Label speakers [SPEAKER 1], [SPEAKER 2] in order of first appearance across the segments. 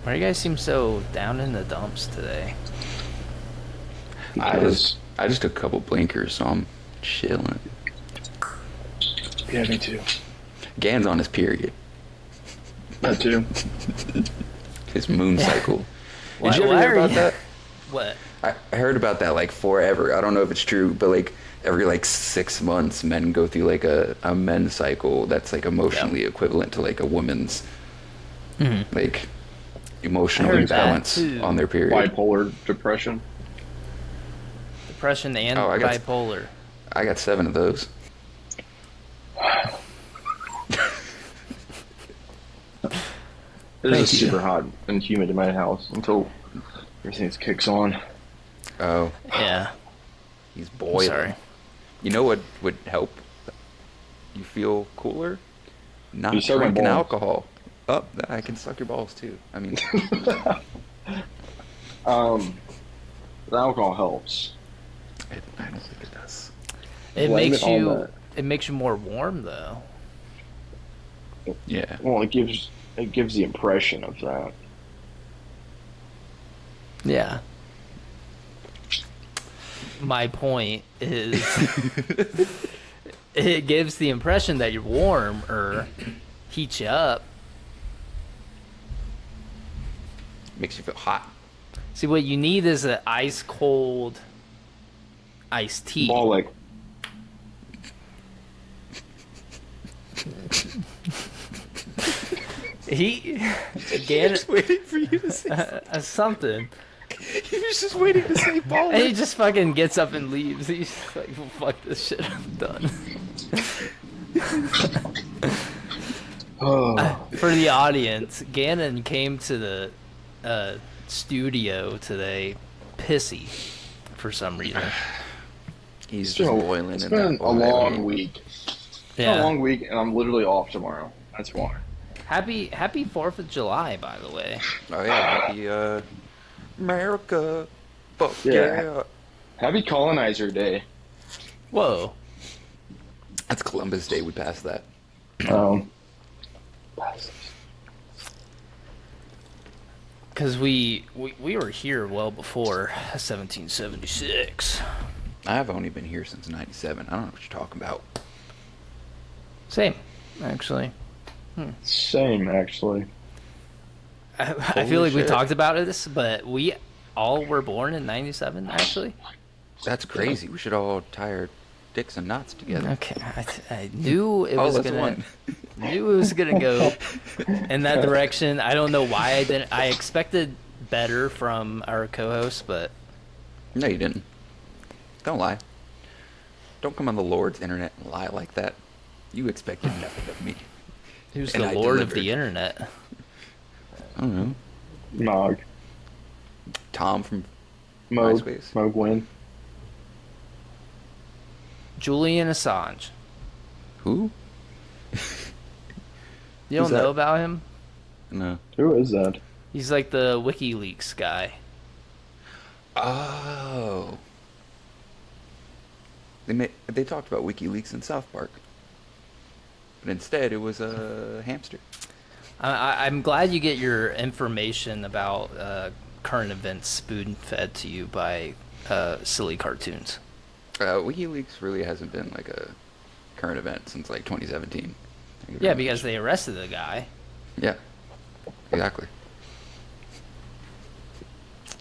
[SPEAKER 1] Why do you guys seem so down in the dumps today?
[SPEAKER 2] I just took a couple blinkers, so I'm chilling.
[SPEAKER 3] Yeah, me too.
[SPEAKER 2] Gan's on his period,
[SPEAKER 3] That too.
[SPEAKER 2] his moon cycle. Did
[SPEAKER 1] Why,
[SPEAKER 2] you ever
[SPEAKER 1] why
[SPEAKER 2] hear
[SPEAKER 1] are
[SPEAKER 2] about
[SPEAKER 1] you...
[SPEAKER 2] that?
[SPEAKER 1] What?
[SPEAKER 2] I heard about that like forever. I don't know if it's true, but like every like 6 months, men go through like a men's cycle that's like emotionally equivalent to like a woman's like
[SPEAKER 1] I
[SPEAKER 2] emotional
[SPEAKER 1] heard that
[SPEAKER 2] imbalance
[SPEAKER 1] too.
[SPEAKER 2] on their period.
[SPEAKER 3] Bipolar depression.
[SPEAKER 1] Depression and
[SPEAKER 2] Oh,
[SPEAKER 1] bipolar.
[SPEAKER 2] I got 7 of those.
[SPEAKER 3] It
[SPEAKER 1] Thank
[SPEAKER 3] is
[SPEAKER 1] you.
[SPEAKER 3] super hot and humid in my house until everything kicks on.
[SPEAKER 2] Oh,
[SPEAKER 1] Yeah.
[SPEAKER 2] he's
[SPEAKER 1] I'm
[SPEAKER 2] boiling.
[SPEAKER 1] sorry.
[SPEAKER 2] You know what would help you feel cooler? Not
[SPEAKER 3] You suck my
[SPEAKER 2] drinking
[SPEAKER 3] balls.
[SPEAKER 2] alcohol. Oh, I can suck your balls too. I mean,
[SPEAKER 3] The alcohol helps.
[SPEAKER 2] I don't think it does.
[SPEAKER 1] It
[SPEAKER 3] Blame
[SPEAKER 1] makes
[SPEAKER 3] it on
[SPEAKER 1] you...
[SPEAKER 3] that.
[SPEAKER 1] It makes you more warm, though.
[SPEAKER 2] Yeah.
[SPEAKER 3] Well, it gives the impression of that.
[SPEAKER 1] Yeah. My point is... it gives the impression that you're warm or heats you up.
[SPEAKER 2] Makes you feel hot.
[SPEAKER 1] See, what you need is an ice cold iced tea.
[SPEAKER 3] Ball like
[SPEAKER 1] He again
[SPEAKER 2] waiting for you to say.
[SPEAKER 1] something,
[SPEAKER 2] He was just waiting to say ball.
[SPEAKER 1] and he just fucking gets up and leaves. He's like, well, "Fuck this shit, I'm done."
[SPEAKER 3] oh,
[SPEAKER 1] For the audience, Gannon came to the studio today, pissy, for some reason.
[SPEAKER 2] He's just boiling
[SPEAKER 3] it's
[SPEAKER 2] in
[SPEAKER 3] been
[SPEAKER 2] that
[SPEAKER 3] a long week. It's been a
[SPEAKER 1] Yeah.
[SPEAKER 3] long week, and I'm literally off tomorrow. That's why.
[SPEAKER 1] Happy 4th of July, by the way.
[SPEAKER 2] Oh yeah, happy America. Fuck
[SPEAKER 3] Yeah.
[SPEAKER 2] yeah.
[SPEAKER 3] Happy Colonizer Day.
[SPEAKER 1] Whoa.
[SPEAKER 2] That's Columbus Day. We passed that.
[SPEAKER 3] Um,
[SPEAKER 1] Because we were here well before 1776.
[SPEAKER 2] I've only been here since '97. I don't know what you're talking about.
[SPEAKER 1] Same, actually.
[SPEAKER 3] Same, actually.
[SPEAKER 1] I
[SPEAKER 2] Holy
[SPEAKER 1] feel like we
[SPEAKER 2] shit.
[SPEAKER 1] talked about this, but we all were born in 97, actually.
[SPEAKER 2] That's crazy. We should all tie our dicks and knots together.
[SPEAKER 1] Okay, I knew it
[SPEAKER 2] Oh,
[SPEAKER 1] was
[SPEAKER 2] that's
[SPEAKER 1] gonna
[SPEAKER 2] one.
[SPEAKER 1] knew it was gonna go in that direction. I don't know why I didn't. I expected better from our co-host, but
[SPEAKER 2] No, you didn't. Don't lie. Don't come on the Lord's internet and lie like that. You expected nothing of me.
[SPEAKER 1] who's
[SPEAKER 2] And
[SPEAKER 1] the
[SPEAKER 2] I
[SPEAKER 1] lord of
[SPEAKER 2] delivered.
[SPEAKER 1] the internet?
[SPEAKER 2] I don't know.
[SPEAKER 3] Nog.
[SPEAKER 2] Tom from
[SPEAKER 3] Moog.
[SPEAKER 2] MySpace.
[SPEAKER 3] Moog win.
[SPEAKER 1] Julian Assange.
[SPEAKER 2] Who?
[SPEAKER 1] You don't
[SPEAKER 2] Who's
[SPEAKER 1] know
[SPEAKER 2] that?
[SPEAKER 1] about him?
[SPEAKER 2] No.
[SPEAKER 3] Who is that?
[SPEAKER 1] He's like the WikiLeaks guy.
[SPEAKER 2] Oh. They talked about WikiLeaks in South Park, but instead it was a hamster.
[SPEAKER 1] I'm glad you get your information about current events spoon-fed to you by silly cartoons.
[SPEAKER 2] WikiLeaks really hasn't been like a current event since like 2017. Thank you
[SPEAKER 1] Yeah,
[SPEAKER 2] very
[SPEAKER 1] because
[SPEAKER 2] much.
[SPEAKER 1] they arrested the guy.
[SPEAKER 2] Yeah, exactly.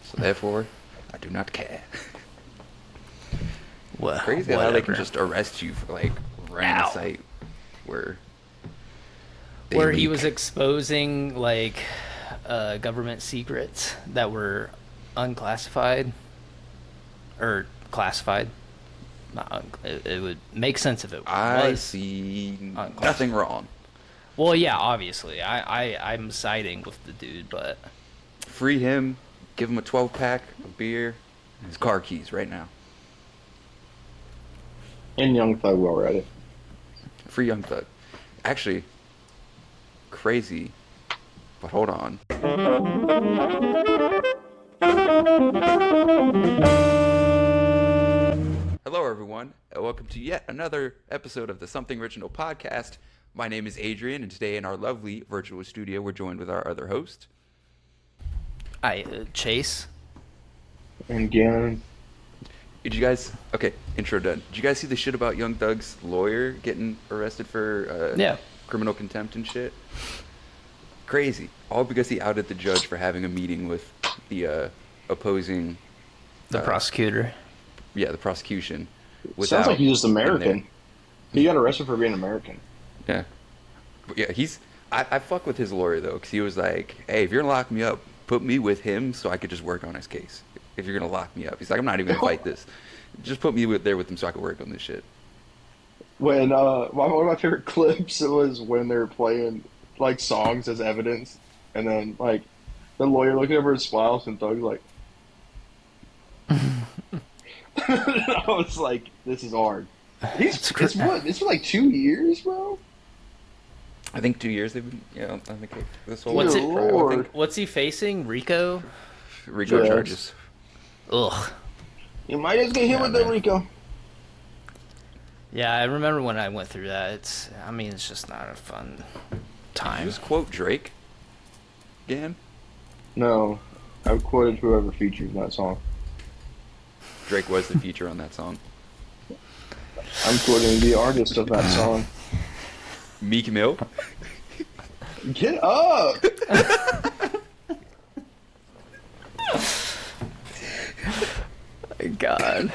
[SPEAKER 2] So therefore, I do not care.
[SPEAKER 1] Well,
[SPEAKER 2] Crazy how they can
[SPEAKER 1] whatever.
[SPEAKER 2] just arrest you for like running
[SPEAKER 1] Ow.
[SPEAKER 2] a site where they
[SPEAKER 1] Where he
[SPEAKER 2] leak.
[SPEAKER 1] was exposing like government secrets that were unclassified or classified. It would make sense if it
[SPEAKER 2] I
[SPEAKER 1] was.
[SPEAKER 2] see
[SPEAKER 1] unclassified.
[SPEAKER 2] nothing wrong.
[SPEAKER 1] Well, yeah, obviously, I'm siding with the dude, but
[SPEAKER 2] Free him, give him a 12-pack of beer, and his car keys right now.
[SPEAKER 3] And Young Thug already.
[SPEAKER 2] Free Young Thug. Actually, crazy, but hold on. Hello, everyone, and welcome to yet another episode of the Something Original podcast. My name is Adrian, and today in our lovely virtual studio, we're joined with our other host.
[SPEAKER 1] Chase.
[SPEAKER 3] And Gannon.
[SPEAKER 2] Did you guys? Okay, intro done. Did you guys see the shit about Young Thug's lawyer getting arrested for
[SPEAKER 1] Yeah.
[SPEAKER 2] criminal contempt and shit? Crazy. All because he outed the judge for having a meeting with the opposing.
[SPEAKER 1] The prosecutor.
[SPEAKER 2] Yeah, the prosecution.
[SPEAKER 3] Sounds like he's just
[SPEAKER 2] in there.
[SPEAKER 3] American. He got arrested for being American.
[SPEAKER 2] Yeah. But yeah, I fuck with his lawyer, though, because he was like, hey, if you're going to lock me up, put me with him so I could just work on his case. If you're going to lock me up. He's like, I'm not even going to fight this. Just put me there with him so I can work on this shit.
[SPEAKER 3] When one of my favorite clips was when they're playing like songs as evidence, and then like the lawyer looking over his files and Thug's like, I was like, this is hard. It's been like 2 years, bro.
[SPEAKER 2] I think 2 years they've been, on the case. This whole
[SPEAKER 3] What's
[SPEAKER 1] it-
[SPEAKER 2] trial, I think.
[SPEAKER 1] What's he facing? Rico?
[SPEAKER 2] RICO
[SPEAKER 3] Yes.
[SPEAKER 2] charges.
[SPEAKER 1] Ugh.
[SPEAKER 3] You might just get hit with the
[SPEAKER 2] man.
[SPEAKER 3] Rico.
[SPEAKER 1] Yeah, I remember when I went through that. It's just not a fun
[SPEAKER 2] Did you
[SPEAKER 1] time.
[SPEAKER 2] just quote Drake? Gan?
[SPEAKER 3] No, I quoted whoever featured in that song.
[SPEAKER 2] Drake was the feature on that song.
[SPEAKER 3] I'm quoting the artist of that song.
[SPEAKER 2] Meek Mill?
[SPEAKER 3] Get up!
[SPEAKER 1] God.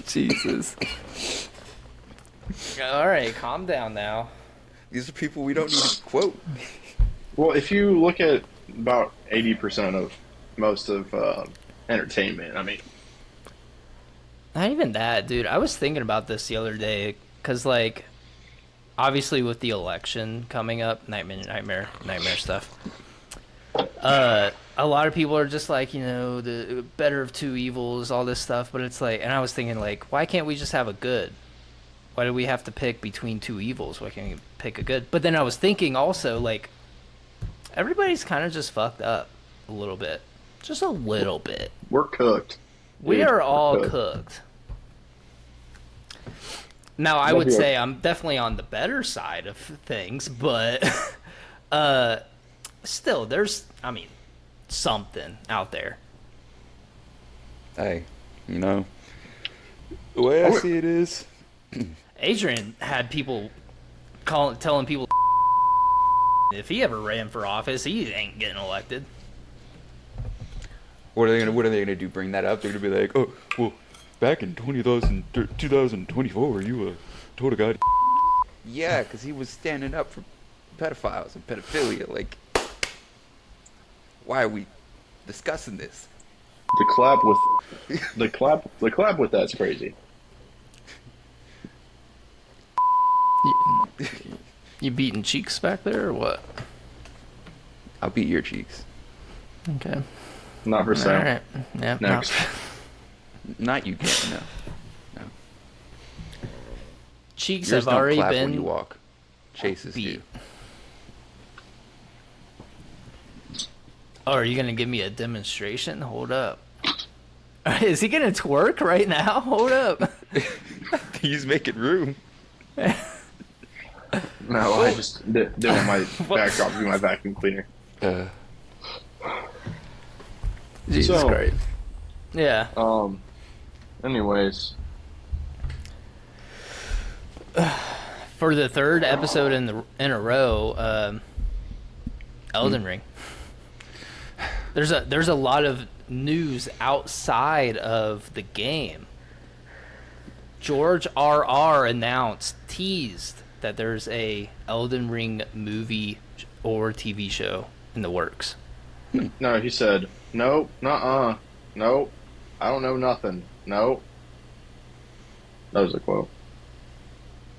[SPEAKER 1] Jesus. All right, calm down now.
[SPEAKER 2] These are people we don't need to quote.
[SPEAKER 3] Well, if you look at about 80% of most of entertainment, I mean,
[SPEAKER 1] Not even that, dude. I was thinking about this the other day because, like, obviously with the election coming up, nightmare stuff. A lot of people are just like, the better of two evils, all this stuff. But it's like, and I was thinking, like, why can't we just have a good? Why do we have to pick between two evils? Why can't we pick a good? But then I was thinking also, like, everybody's kind of just fucked up a little bit. Just a little bit.
[SPEAKER 3] we're cooked.
[SPEAKER 1] We
[SPEAKER 3] Dude,
[SPEAKER 1] are
[SPEAKER 3] we're
[SPEAKER 1] all cooked. Now, I would say I'm definitely on the better side of things, but still, there's, something out there.
[SPEAKER 2] Hey, the way I see it is,
[SPEAKER 1] Adrian had people telling people if he ever ran for office, he ain't getting elected.
[SPEAKER 2] what are they gonna do? Bring that up? They're gonna be like, oh, well, back in 2024, you told a guy. Yeah, because he was standing up for pedophiles and pedophilia. Like, why are we discussing this?
[SPEAKER 3] The clap with that's crazy.
[SPEAKER 1] You beating cheeks back there or what?
[SPEAKER 2] I'll beat your cheeks.
[SPEAKER 1] Okay.
[SPEAKER 3] Not for
[SPEAKER 1] All
[SPEAKER 3] sale.
[SPEAKER 1] right. Yeah.
[SPEAKER 3] Next.
[SPEAKER 2] Not you, Gannon. No.
[SPEAKER 1] Cheeks
[SPEAKER 2] Yours
[SPEAKER 1] have
[SPEAKER 2] don't
[SPEAKER 1] already
[SPEAKER 2] clap
[SPEAKER 1] been
[SPEAKER 2] when you walk. Chases
[SPEAKER 1] beat.
[SPEAKER 2] do.
[SPEAKER 1] Oh, are you gonna give me a demonstration? Hold up. Is he gonna twerk right now? Hold up.
[SPEAKER 2] He's making room.
[SPEAKER 3] No, I just didn't want my backdrop to be my vacuum cleaner.
[SPEAKER 1] Jesus
[SPEAKER 3] So-
[SPEAKER 1] Christ. Yeah.
[SPEAKER 3] Anyways,
[SPEAKER 1] For the third episode in a row, Elden Ring. There's a lot of news outside of the game. George R.R. teased that there's a Elden Ring movie or TV show in the works.
[SPEAKER 3] no, he said, no, nuh-uh, no, I don't know nothing, no. That was a quote.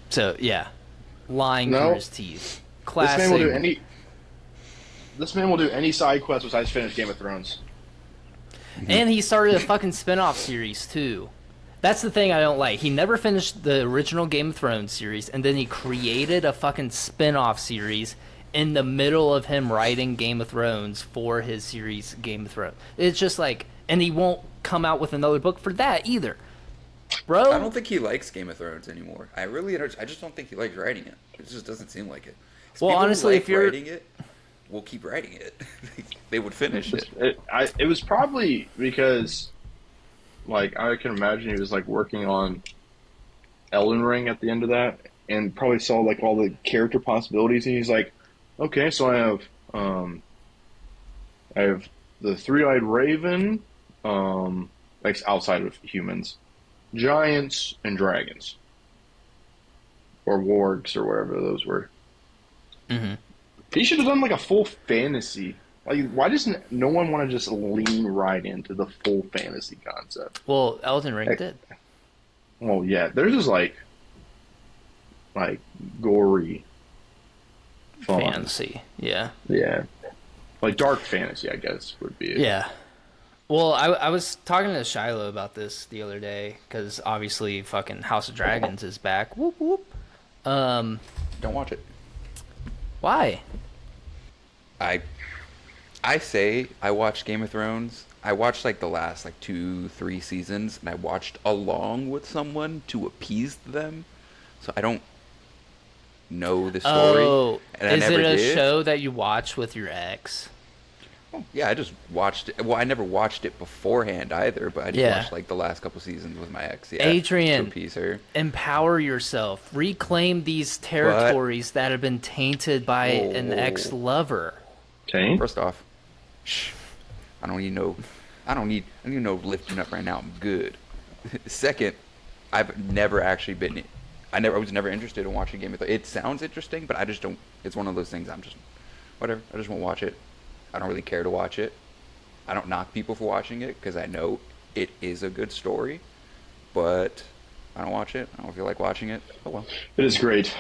[SPEAKER 1] So yeah, lying
[SPEAKER 3] No.
[SPEAKER 1] through his teeth.
[SPEAKER 3] This
[SPEAKER 1] Classic.
[SPEAKER 3] man will do any side quest besides finish Game of Thrones.
[SPEAKER 1] And he started a fucking spin-off series too. That's the thing I don't like. He never finished the original Game of Thrones series, and then he created a fucking spin-off series in the middle of him writing Game of Thrones for his series Game of Thrones. It's just like, and he won't come out with another book for that either. Bro,
[SPEAKER 2] I don't think he likes Game of Thrones anymore. I just don't think he likes writing it. It just doesn't seem like it. 'Cause
[SPEAKER 1] Well,
[SPEAKER 2] people who
[SPEAKER 1] honestly,
[SPEAKER 2] like
[SPEAKER 1] if you're-
[SPEAKER 2] writing it, we'll keep writing it. They would finish it.
[SPEAKER 3] It was probably because, like, I can imagine he was like working on Elden Ring at the end of that, and probably saw like all the character possibilities, and he's like, okay, so I have the three-eyed raven, like outside of humans, giants and dragons, or wargs or whatever those were.
[SPEAKER 1] Hmm.
[SPEAKER 3] He should have done like a full fantasy. Like, why doesn't no one want to just lean right into the full fantasy concept?
[SPEAKER 1] Well, Elden Ring
[SPEAKER 3] Like,
[SPEAKER 1] did.
[SPEAKER 3] well, yeah, there's just like gory fun.
[SPEAKER 1] Fantasy. Yeah.
[SPEAKER 3] Yeah, like dark fantasy, I guess would be it.
[SPEAKER 1] Yeah. Well, I was talking to Shiloh about this the other day because obviously fucking House of Dragons is back. Whoop whoop.
[SPEAKER 2] Don't watch it.
[SPEAKER 1] Why?
[SPEAKER 2] I say I watched Game of Thrones. I watched like the last like 2-3 seasons, and I watched along with someone to appease them. So I don't know the story,
[SPEAKER 1] Oh,
[SPEAKER 2] and I
[SPEAKER 1] is
[SPEAKER 2] never
[SPEAKER 1] it a
[SPEAKER 2] did.
[SPEAKER 1] show that you watch with your ex?
[SPEAKER 2] Yeah, I just watched it. Well, I never watched it beforehand either, but I just
[SPEAKER 1] Yeah.
[SPEAKER 2] watched like the last couple seasons with my ex. Yeah,
[SPEAKER 1] Adrian,
[SPEAKER 2] to appease her.
[SPEAKER 1] empower yourself. Reclaim these territories that have been tainted by an
[SPEAKER 2] Whoa.
[SPEAKER 1] ex-lover.
[SPEAKER 3] Kane?
[SPEAKER 2] First off, shh, I don't need no, I don't need no lifting up right now. I'm good. Second, I've never actually been, I was never interested in watching Game of Thrones. It sounds interesting, but I just don't. It's one of those things. I'm just, whatever. I just won't watch it. I don't really care to watch it. I don't knock people for watching it because I know it is a good story, but I don't watch it. I don't feel like watching it. Oh well.
[SPEAKER 3] It is great.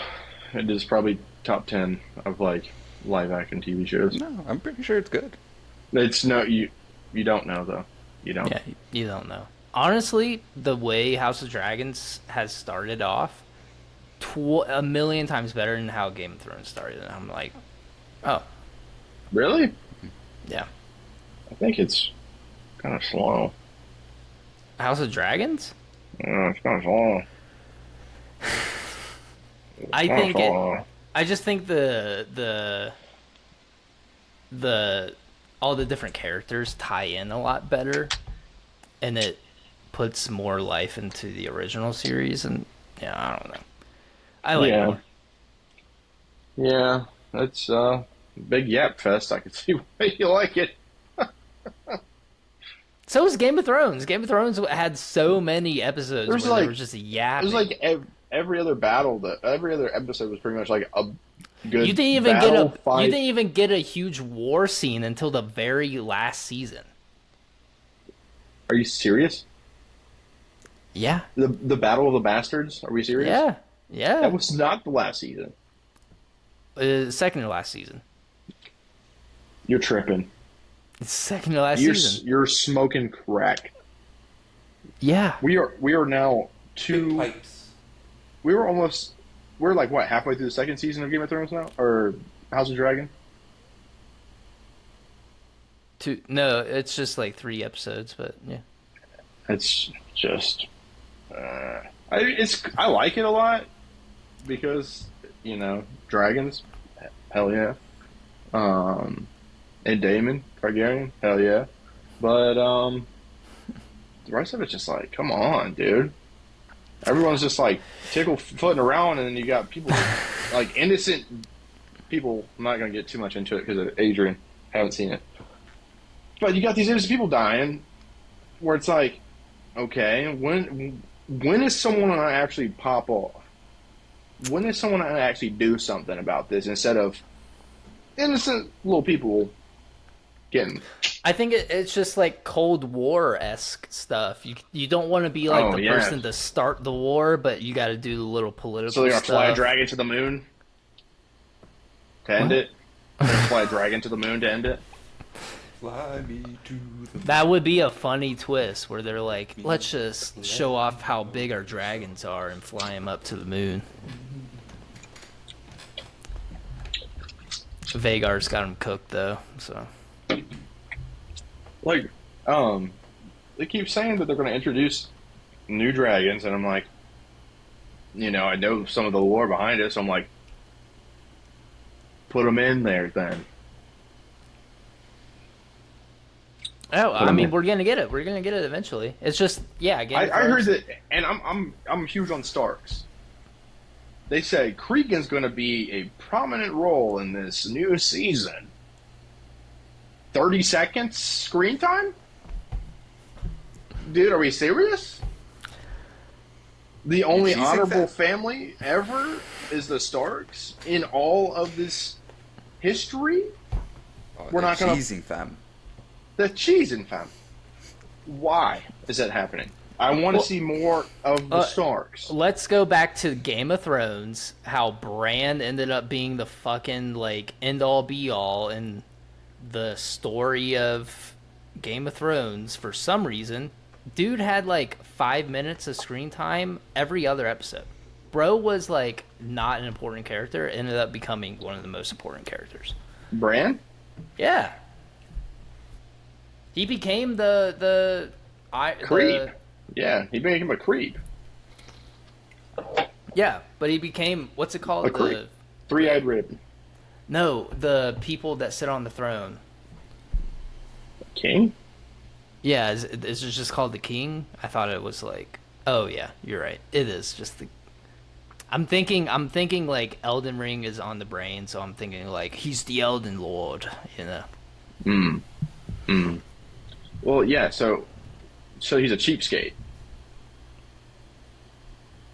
[SPEAKER 3] It is probably top 10 of like live action TV shows.
[SPEAKER 2] No, I'm pretty sure it's good.
[SPEAKER 3] It's no you. You don't know though. You don't.
[SPEAKER 1] Yeah, you don't know. Honestly, the way House of Dragons has started off, a million times better than how Game of Thrones started. And I'm like, oh,
[SPEAKER 3] Really?
[SPEAKER 1] yeah.
[SPEAKER 3] I think it's kind of slow.
[SPEAKER 1] House of Dragons?
[SPEAKER 3] It's kind of slow.
[SPEAKER 1] I
[SPEAKER 3] Kinda
[SPEAKER 1] think
[SPEAKER 3] slow.
[SPEAKER 1] I just think the all the different characters tie in a lot better, and it puts more life into the original series. And yeah, I don't know. I like
[SPEAKER 3] Yeah.
[SPEAKER 1] more.
[SPEAKER 3] Yeah, it's big yap fest. I can see why you like it.
[SPEAKER 1] So is Game of Thrones. Game of Thrones had so many episodes
[SPEAKER 3] There's
[SPEAKER 1] where they
[SPEAKER 3] like
[SPEAKER 1] were just
[SPEAKER 3] It
[SPEAKER 1] yapping.
[SPEAKER 3] was like every other battle that every other episode was pretty much like a good
[SPEAKER 1] You didn't even
[SPEAKER 3] battle
[SPEAKER 1] get a
[SPEAKER 3] fight.
[SPEAKER 1] you didn't even get a huge war scene until the very last season.
[SPEAKER 3] Are you serious?
[SPEAKER 1] Yeah.
[SPEAKER 3] The Battle of the Bastards? Are we serious?
[SPEAKER 1] Yeah. Yeah.
[SPEAKER 3] That was not the last season.
[SPEAKER 1] Second to last season.
[SPEAKER 3] You're tripping.
[SPEAKER 1] It's second to last
[SPEAKER 3] You're
[SPEAKER 1] season.
[SPEAKER 3] you're smoking crack.
[SPEAKER 1] Yeah.
[SPEAKER 3] We are now two.
[SPEAKER 2] Pipes.
[SPEAKER 3] We're like what, halfway through the second season of Game of Thrones now, or House of Dragon?
[SPEAKER 1] No, it's just like 3 episodes, but yeah.
[SPEAKER 3] It's just, I like it a lot because dragons, hell yeah, and Daemon Targaryen, hell yeah, but the rest of it's just like, come on, dude. Everyone's just like footing around, and then you got people like innocent people. I'm not gonna get too much into it because of Adrian. Haven't seen it, but you got these innocent people dying, where it's like, okay, when is someone gonna actually pop off? When is someone gonna actually do something about this instead of innocent little people getting?
[SPEAKER 1] I think it's just like Cold War-esque stuff. You don't want to be like the
[SPEAKER 3] yeah.
[SPEAKER 1] person to start the war, but you got to do the little political
[SPEAKER 3] So they're gonna
[SPEAKER 1] stuff.
[SPEAKER 3] fly a dragon to the moon to end it. They're gonna fly a dragon to the moon to end it.
[SPEAKER 2] Fly me to the
[SPEAKER 1] That would be a funny twist where they're like, let's just show off how big our dragons are and fly them up to the moon. Vagar's got them cooked though, so.
[SPEAKER 3] Like, they keep saying that they're gonna introduce new dragons, and I'm like, I know some of the lore behind it, so I'm like, put them in there then.
[SPEAKER 1] Oh,
[SPEAKER 2] But
[SPEAKER 1] I
[SPEAKER 2] I'm
[SPEAKER 1] mean, we're gonna get it. We're gonna get it eventually. It's just, yeah. Game of
[SPEAKER 3] I heard
[SPEAKER 1] Thrones.
[SPEAKER 3] that, and I'm huge on Starks. They say Cregan's going to be a prominent role in this new season. 30 seconds screen time? Dude, are we serious? The only
[SPEAKER 2] cheesing
[SPEAKER 3] honorable
[SPEAKER 2] that?
[SPEAKER 3] family ever is the Starks in all of this history?
[SPEAKER 2] Oh,
[SPEAKER 3] We're
[SPEAKER 2] they're
[SPEAKER 3] not gonna-
[SPEAKER 2] cheesing, fam.
[SPEAKER 3] The cheesing fam. Why is that happening? I want to
[SPEAKER 1] Well,
[SPEAKER 3] see more of the Starks.
[SPEAKER 1] Let's go back to Game of Thrones. How Bran ended up being the fucking like end all be all in the story of Game of Thrones. For some reason, dude had like 5 minutes of screen time every other episode. Bro was like not an important character. Ended up becoming one of the most important characters.
[SPEAKER 3] Bran?
[SPEAKER 1] Yeah. He became
[SPEAKER 3] Creep. Yeah, he made him a creep.
[SPEAKER 1] Yeah, but he became, what's it called?
[SPEAKER 3] A creep. Three-eyed rib.
[SPEAKER 1] No, the people that sit on the throne.
[SPEAKER 3] King?
[SPEAKER 1] Yeah, is it just called the king? I thought it was like, oh yeah, you're right. It is just the. I'm thinking like Elden Ring is on the brain, so I'm thinking like he's the Elden Lord, you know.
[SPEAKER 3] Well, yeah, so he's a cheapskate.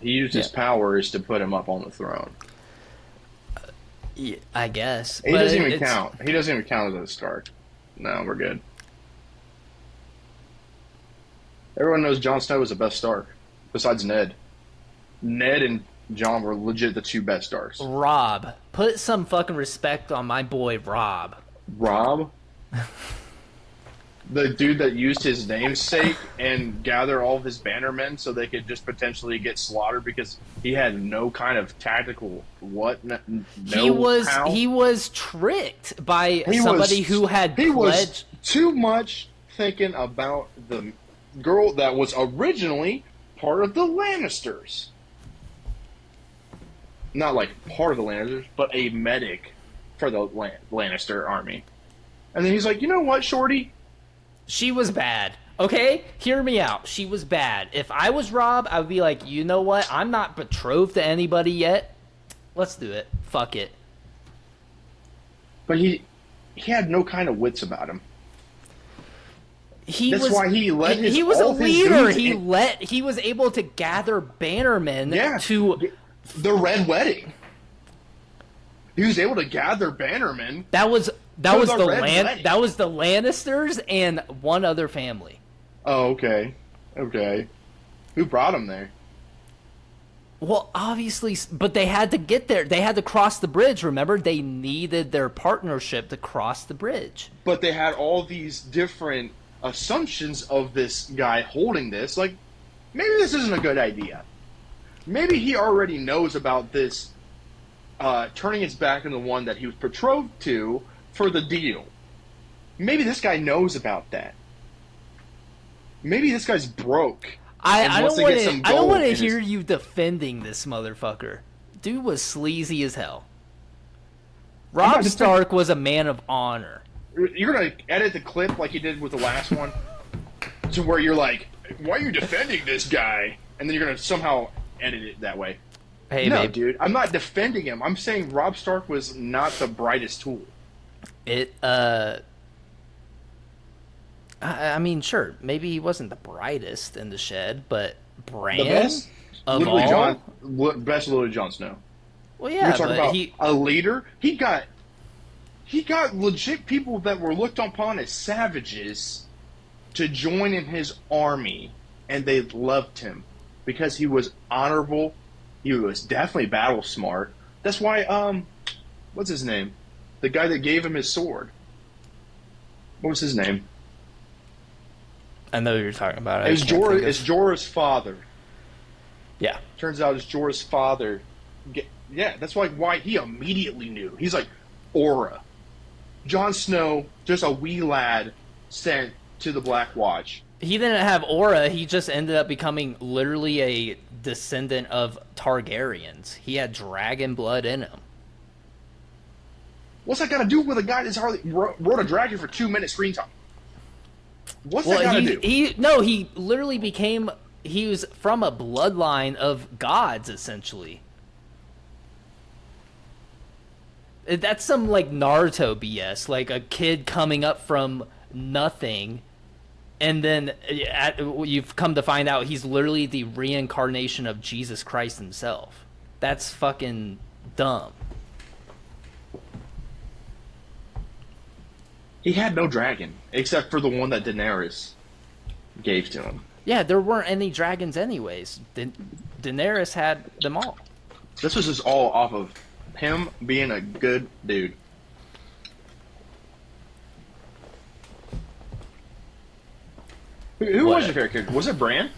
[SPEAKER 3] He used his powers to put him up on the throne.
[SPEAKER 1] Yeah, I guess.
[SPEAKER 3] He
[SPEAKER 1] But
[SPEAKER 3] doesn't even
[SPEAKER 1] it's-
[SPEAKER 3] count. He doesn't even count as a Stark. No, we're good. Everyone knows Jon Snow is the best Stark, besides Ned. Ned and Jon were legit the two best Starks.
[SPEAKER 1] Rob, put some fucking respect on my boy Rob.
[SPEAKER 3] Rob, the dude that used his namesake and gather all of his bannermen so they could just potentially get slaughtered because he had no kind of tactical
[SPEAKER 1] He was tricked by somebody who had
[SPEAKER 3] he was
[SPEAKER 1] pledged.
[SPEAKER 3] too much thinking about the girl that was originally part of the Lannisters. Not like part of the Lannisters, but a medic for the Lannister army. And then he's like, you know what, Shorty?
[SPEAKER 1] She was bad. Okay? Hear me out. She was bad. If I was Rob, I would be like, you know what? I'm not betrothed to anybody yet. Let's do it. Fuck it.
[SPEAKER 3] But he had no kind of wits about him. That's why he led his.
[SPEAKER 1] He was a
[SPEAKER 3] all his
[SPEAKER 1] leader.
[SPEAKER 3] dudes
[SPEAKER 1] He was able to gather bannermen
[SPEAKER 3] Yeah.
[SPEAKER 1] to.
[SPEAKER 3] the Red Wedding. He was able to gather bannermen.
[SPEAKER 1] That was
[SPEAKER 3] To
[SPEAKER 1] was
[SPEAKER 3] the
[SPEAKER 1] the
[SPEAKER 3] Red Wedding.
[SPEAKER 1] that was the Lannisters and one other family.
[SPEAKER 3] Oh, okay. Okay. Who brought him there?
[SPEAKER 1] Well, obviously, but they had to get there. They had to cross the bridge. Remember, they needed their partnership to cross the bridge.
[SPEAKER 3] But they had all these different assumptions of this guy holding this. Like, maybe this isn't a good idea. Maybe he already knows about this turning his back on the one that he was betrothed to for the deal. Maybe this guy knows about that. Maybe this guy's broke.
[SPEAKER 1] I
[SPEAKER 3] wants
[SPEAKER 1] don't
[SPEAKER 3] to get
[SPEAKER 1] want
[SPEAKER 3] some
[SPEAKER 1] to. I don't
[SPEAKER 3] gold
[SPEAKER 1] want to
[SPEAKER 3] in his-
[SPEAKER 1] hear you defending this motherfucker. Dude was sleazy as hell.
[SPEAKER 3] not
[SPEAKER 1] Rob
[SPEAKER 3] defend-
[SPEAKER 1] Stark was a man of honor.
[SPEAKER 3] You're going to edit the clip like you did with the last one to where you're like, why are you defending this guy? And then you're going to somehow edit it that way.
[SPEAKER 1] Hey,
[SPEAKER 3] No,
[SPEAKER 1] babe.
[SPEAKER 3] dude, I'm not defending him. I'm saying Rob Stark was not the brightest tool.
[SPEAKER 1] I mean, sure, maybe he wasn't the brightest in the shed, but Bran
[SPEAKER 3] The best,
[SPEAKER 1] of
[SPEAKER 3] literally
[SPEAKER 1] all.
[SPEAKER 3] best literally Jon Snow.
[SPEAKER 1] Well,
[SPEAKER 3] You're
[SPEAKER 1] yeah,
[SPEAKER 3] talking
[SPEAKER 1] but
[SPEAKER 3] about
[SPEAKER 1] he.
[SPEAKER 3] a leader. He got legit people that were looked upon as savages to join in his army, and they loved him because he was honorable. He was definitely battle smart. That's why what's his name? The guy that gave him his sword. What was his name?
[SPEAKER 1] I know who you're talking about.
[SPEAKER 3] It's Jorah's father.
[SPEAKER 1] Yeah.
[SPEAKER 3] Turns out it's Jorah's father. Yeah, that's why he immediately knew. He's like, Aura. Jon Snow, just a wee lad sent to the Black Watch.
[SPEAKER 1] He didn't have aura. He just ended up becoming literally a descendant of Targaryens. He had dragon blood in him.
[SPEAKER 3] What's that got to do with a guy that's hardly rode a dragon for 2 minutes screen time? What's that got to do?
[SPEAKER 1] He literally became. He was from a bloodline of gods, essentially. That's some like Naruto BS, like a kid coming up from nothing, and then you've come to find out he's literally the reincarnation of Jesus Christ himself. That's fucking dumb.
[SPEAKER 3] He had no dragon except for the one that Daenerys gave to him.
[SPEAKER 1] Yeah, there weren't any dragons anyways. Daenerys had them all.
[SPEAKER 3] This was just all off of him being a good dude. Who was your favorite character? Was it Bran?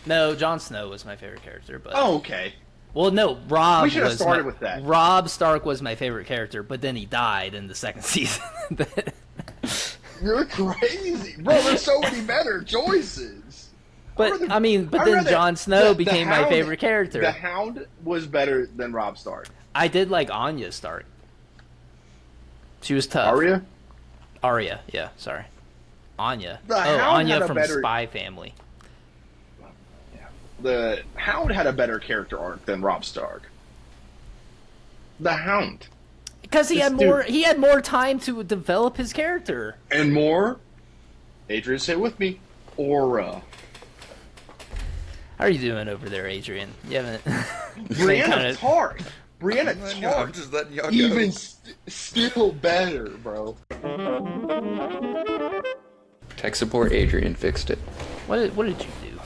[SPEAKER 1] No, Jon Snow was my favorite character, but
[SPEAKER 3] Oh, okay.
[SPEAKER 1] Well, no, Rob.
[SPEAKER 3] We should have started with that.
[SPEAKER 1] Robb Stark was my favorite character, but then he died in the second season.
[SPEAKER 3] You're crazy, bro. There's so many better choices.
[SPEAKER 1] But then Jon Snow became my favorite character.
[SPEAKER 3] The Hound was better than Robb Stark.
[SPEAKER 1] I did like Arya Stark. She was tough. Arya, yeah, sorry. Anya. Anya from Spy Family.
[SPEAKER 3] Yeah. The Hound had a better character arc than Robb Stark. The Hound.
[SPEAKER 1] Because he had more time to develop his character.
[SPEAKER 3] And more, Adrian, say it with me, aura.
[SPEAKER 1] How are you doing over there, Adrian? You haven't...
[SPEAKER 3] Brianna Tark. Brianna Tark.
[SPEAKER 2] I'm just letting y'all go.
[SPEAKER 3] Even still better, bro.
[SPEAKER 2] Tech support, Adrian fixed it.
[SPEAKER 1] What did you do?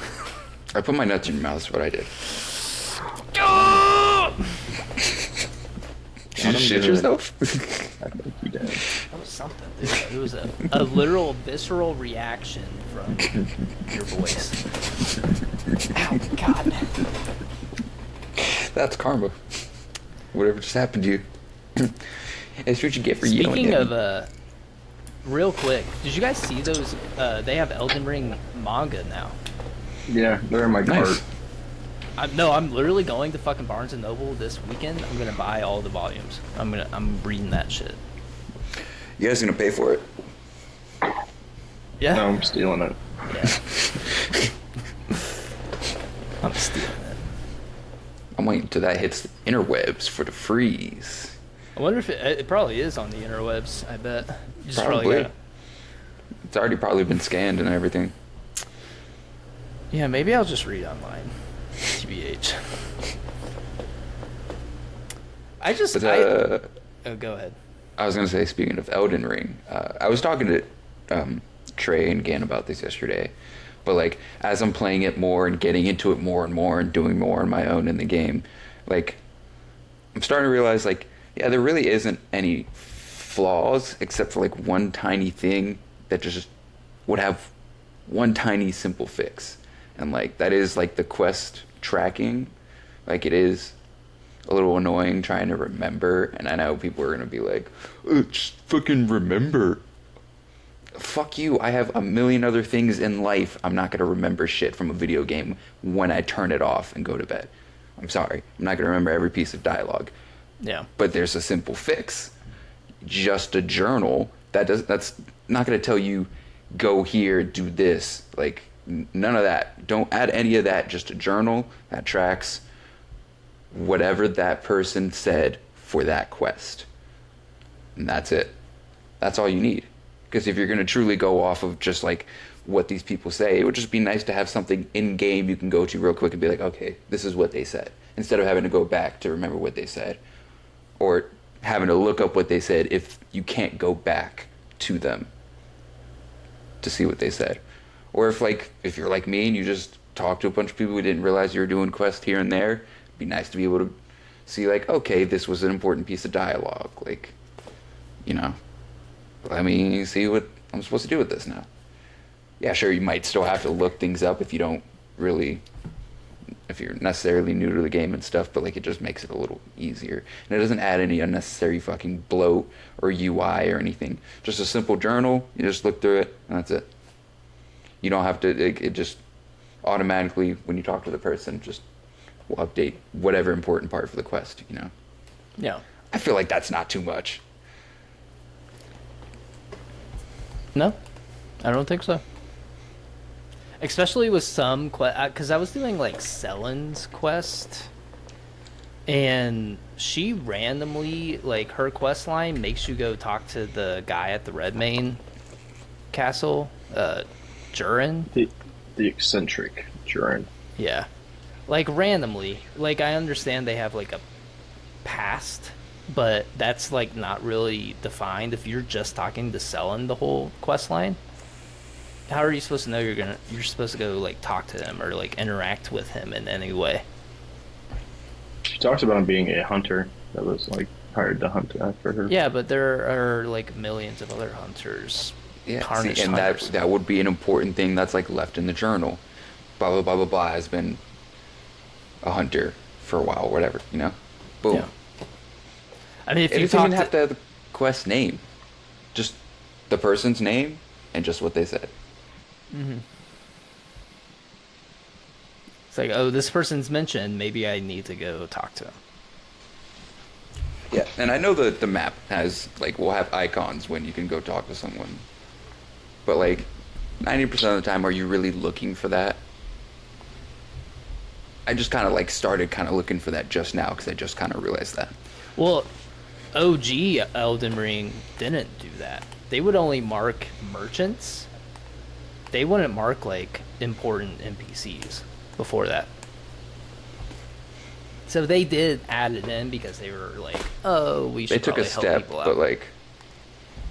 [SPEAKER 2] I put my nuts in your mouth is what I did. Did you shit yourself?
[SPEAKER 3] I think you did.
[SPEAKER 1] That was something, dude. It was a literal visceral reaction from your voice. Ow, God.
[SPEAKER 2] That's karma. Whatever just happened to you. It's what you get for yelling.
[SPEAKER 1] Speaking of, real quick, did you guys see those? They have Elden Ring manga now.
[SPEAKER 3] Yeah, they're in my cart.
[SPEAKER 1] I'm literally going to fucking Barnes and Noble this weekend. I'm gonna buy all the volumes. I'm reading that shit.
[SPEAKER 2] You guys gonna pay for it?
[SPEAKER 1] Yeah.
[SPEAKER 3] No, I'm stealing it.
[SPEAKER 1] Yeah. I'm stealing it.
[SPEAKER 2] I'm waiting till that hits the interwebs for the freeze.
[SPEAKER 1] I wonder if it probably is on the interwebs. I bet. You just
[SPEAKER 2] Probably.
[SPEAKER 1] gotta...
[SPEAKER 2] It's already probably been scanned and everything.
[SPEAKER 1] Yeah, maybe I'll just read online. TBH. Oh, go ahead.
[SPEAKER 2] I was gonna say, speaking of Elden Ring, I was talking to Trey and Gannon about this yesterday, but like as I'm playing it more and getting into it more and more and doing more on my own in the game, like I'm starting to realize like, yeah, there really isn't any flaws except for like one tiny thing that just would have one tiny simple fix, and like that is like the quest tracking. Like it is a little annoying trying to remember, and I know people are gonna be like, just fucking remember. Fuck you, I have a million other things in life. I'm not gonna remember shit from a video game when I turn it off and go to bed. I'm sorry, I'm not gonna remember every piece of dialogue.
[SPEAKER 1] Yeah.
[SPEAKER 2] But there's a simple fix. Just a journal. That's not gonna tell you go here, do this. Like none of that. Don't add any of that. Just a journal that tracks whatever that person said for that quest. And that's it. That's all you need. Because if you're going to truly go off of just like what these people say, it would just be nice to have something in game you can go to real quick and be like, okay, this is what they said. Instead of having to go back to remember what they said. Or having to look up what they said if you can't go back to them to see what they said. Or if you're like me and you just talk to a bunch of people who didn't realize you were doing quests here and there, it'd be nice to be able to see like, okay, this was an important piece of dialogue. Like, you know, let me see what I'm supposed to do with this now. Yeah, sure, you might still have to look things up if you're necessarily new to the game and stuff, but like it just makes it a little easier. And it doesn't add any unnecessary fucking bloat or UI or anything. Just a simple journal, you just look through it, and that's it. You don't have to, it just automatically, when you talk to the person, just will update whatever important part for the quest, you know?
[SPEAKER 1] Yeah.
[SPEAKER 2] I feel like that's not too much.
[SPEAKER 1] No? I don't think so. Especially with some because I was doing like Sellen's quest, and she randomly like her quest line makes you go talk to the guy at the Redmane Castle, Jurin.
[SPEAKER 3] The eccentric Jurin.
[SPEAKER 1] Yeah, like randomly. Like I understand they have like a past, but that's like not really defined. If you're just talking to Sellen the whole quest line, how are you supposed to know you're supposed to go like talk to him or like interact with him in any way?
[SPEAKER 3] She talks about him being a hunter that was like hired to hunt after her.
[SPEAKER 1] Yeah, but there are like millions of other hunters.
[SPEAKER 2] Yeah,
[SPEAKER 1] Tarnished
[SPEAKER 2] see, and
[SPEAKER 1] hunters.
[SPEAKER 2] that would be an important thing that's like left in the journal. Blah blah blah blah blah has been a hunter for a while, whatever, you know. Boom.
[SPEAKER 1] Yeah. I mean, if
[SPEAKER 2] It
[SPEAKER 1] you
[SPEAKER 2] doesn't
[SPEAKER 1] talk
[SPEAKER 2] even
[SPEAKER 1] to,
[SPEAKER 2] have to have the quest name, just the person's name and just what they said.
[SPEAKER 1] it's like, oh, this person's mentioned. Maybe I need to go talk to him.
[SPEAKER 2] Yeah, and I know that the map has like will have icons when you can go talk to someone, but like 90% of the time, are you really looking for that? I just kind of like started kind of looking for that just now because I just kind of realized that.
[SPEAKER 1] Well, OG Elden Ring didn't do that. They would only mark merchants. They wouldn't mark like important NPCs before that. So they did add it in because they were like, "Oh, we
[SPEAKER 2] They
[SPEAKER 1] should
[SPEAKER 2] took a
[SPEAKER 1] probably help
[SPEAKER 2] step,
[SPEAKER 1] people out."
[SPEAKER 2] but like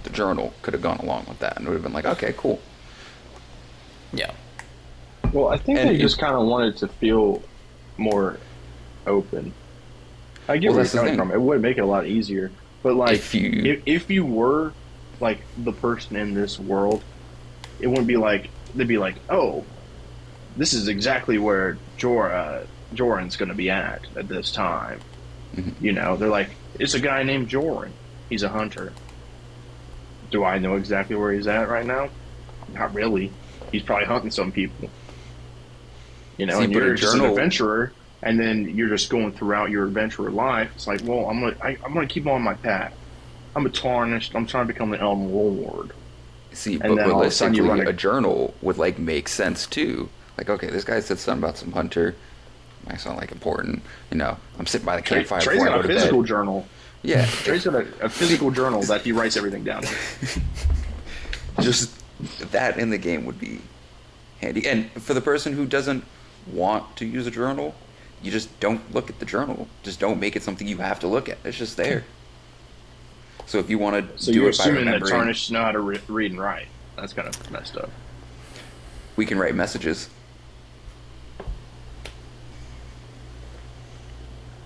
[SPEAKER 2] the journal could have gone along with that and it would have been like, okay, cool.
[SPEAKER 1] Yeah.
[SPEAKER 3] Well, I think
[SPEAKER 2] And
[SPEAKER 3] they
[SPEAKER 2] it-
[SPEAKER 3] just kind of wanted to feel more open. I get
[SPEAKER 2] Well,
[SPEAKER 3] where
[SPEAKER 2] that's
[SPEAKER 3] you're
[SPEAKER 2] the
[SPEAKER 3] coming
[SPEAKER 2] thing.
[SPEAKER 3] from. It would make it a lot easier. But like,
[SPEAKER 2] If you-
[SPEAKER 3] if you were like the person in this world, it wouldn't be like they'd be like, oh, this is exactly where Joran's going to be at this time.
[SPEAKER 2] Mhm.
[SPEAKER 3] You know, they're like, it's a guy named Joran. He's a hunter. Do I know exactly where he's at right now? Not really. He's probably hunting some people. You know,
[SPEAKER 2] See,
[SPEAKER 3] and
[SPEAKER 2] but a
[SPEAKER 3] you're just an
[SPEAKER 2] journal-
[SPEAKER 3] adventurer, and then you're just going throughout your adventurer life. It's like, well, I'm gonna keep on my path. I'm a tarnished. I'm trying to become the Elden Lord.
[SPEAKER 2] See,
[SPEAKER 3] And
[SPEAKER 2] but
[SPEAKER 3] then all of a sudden you
[SPEAKER 2] realistically,
[SPEAKER 3] run
[SPEAKER 2] a journal would like make sense too. Like, okay, this guy said something about some hunter. Might sound like important. You know, I'm sitting by the campfire
[SPEAKER 3] Trey's
[SPEAKER 2] before I
[SPEAKER 3] got
[SPEAKER 2] go
[SPEAKER 3] a
[SPEAKER 2] to
[SPEAKER 3] physical
[SPEAKER 2] bed.
[SPEAKER 3] journal.
[SPEAKER 2] Yeah,
[SPEAKER 3] Trey's got a physical journal that he writes everything down in.
[SPEAKER 2] just that in the game would be handy. And for the person who doesn't want to use a journal, you just don't look at the journal. Just don't make it something you have to look at. It's just there. So if you want to
[SPEAKER 3] So
[SPEAKER 2] do
[SPEAKER 3] you're
[SPEAKER 2] it by
[SPEAKER 3] assuming that
[SPEAKER 2] remembering,
[SPEAKER 3] tarnished know how to read and write. That's kind of messed up.
[SPEAKER 2] we can write messages.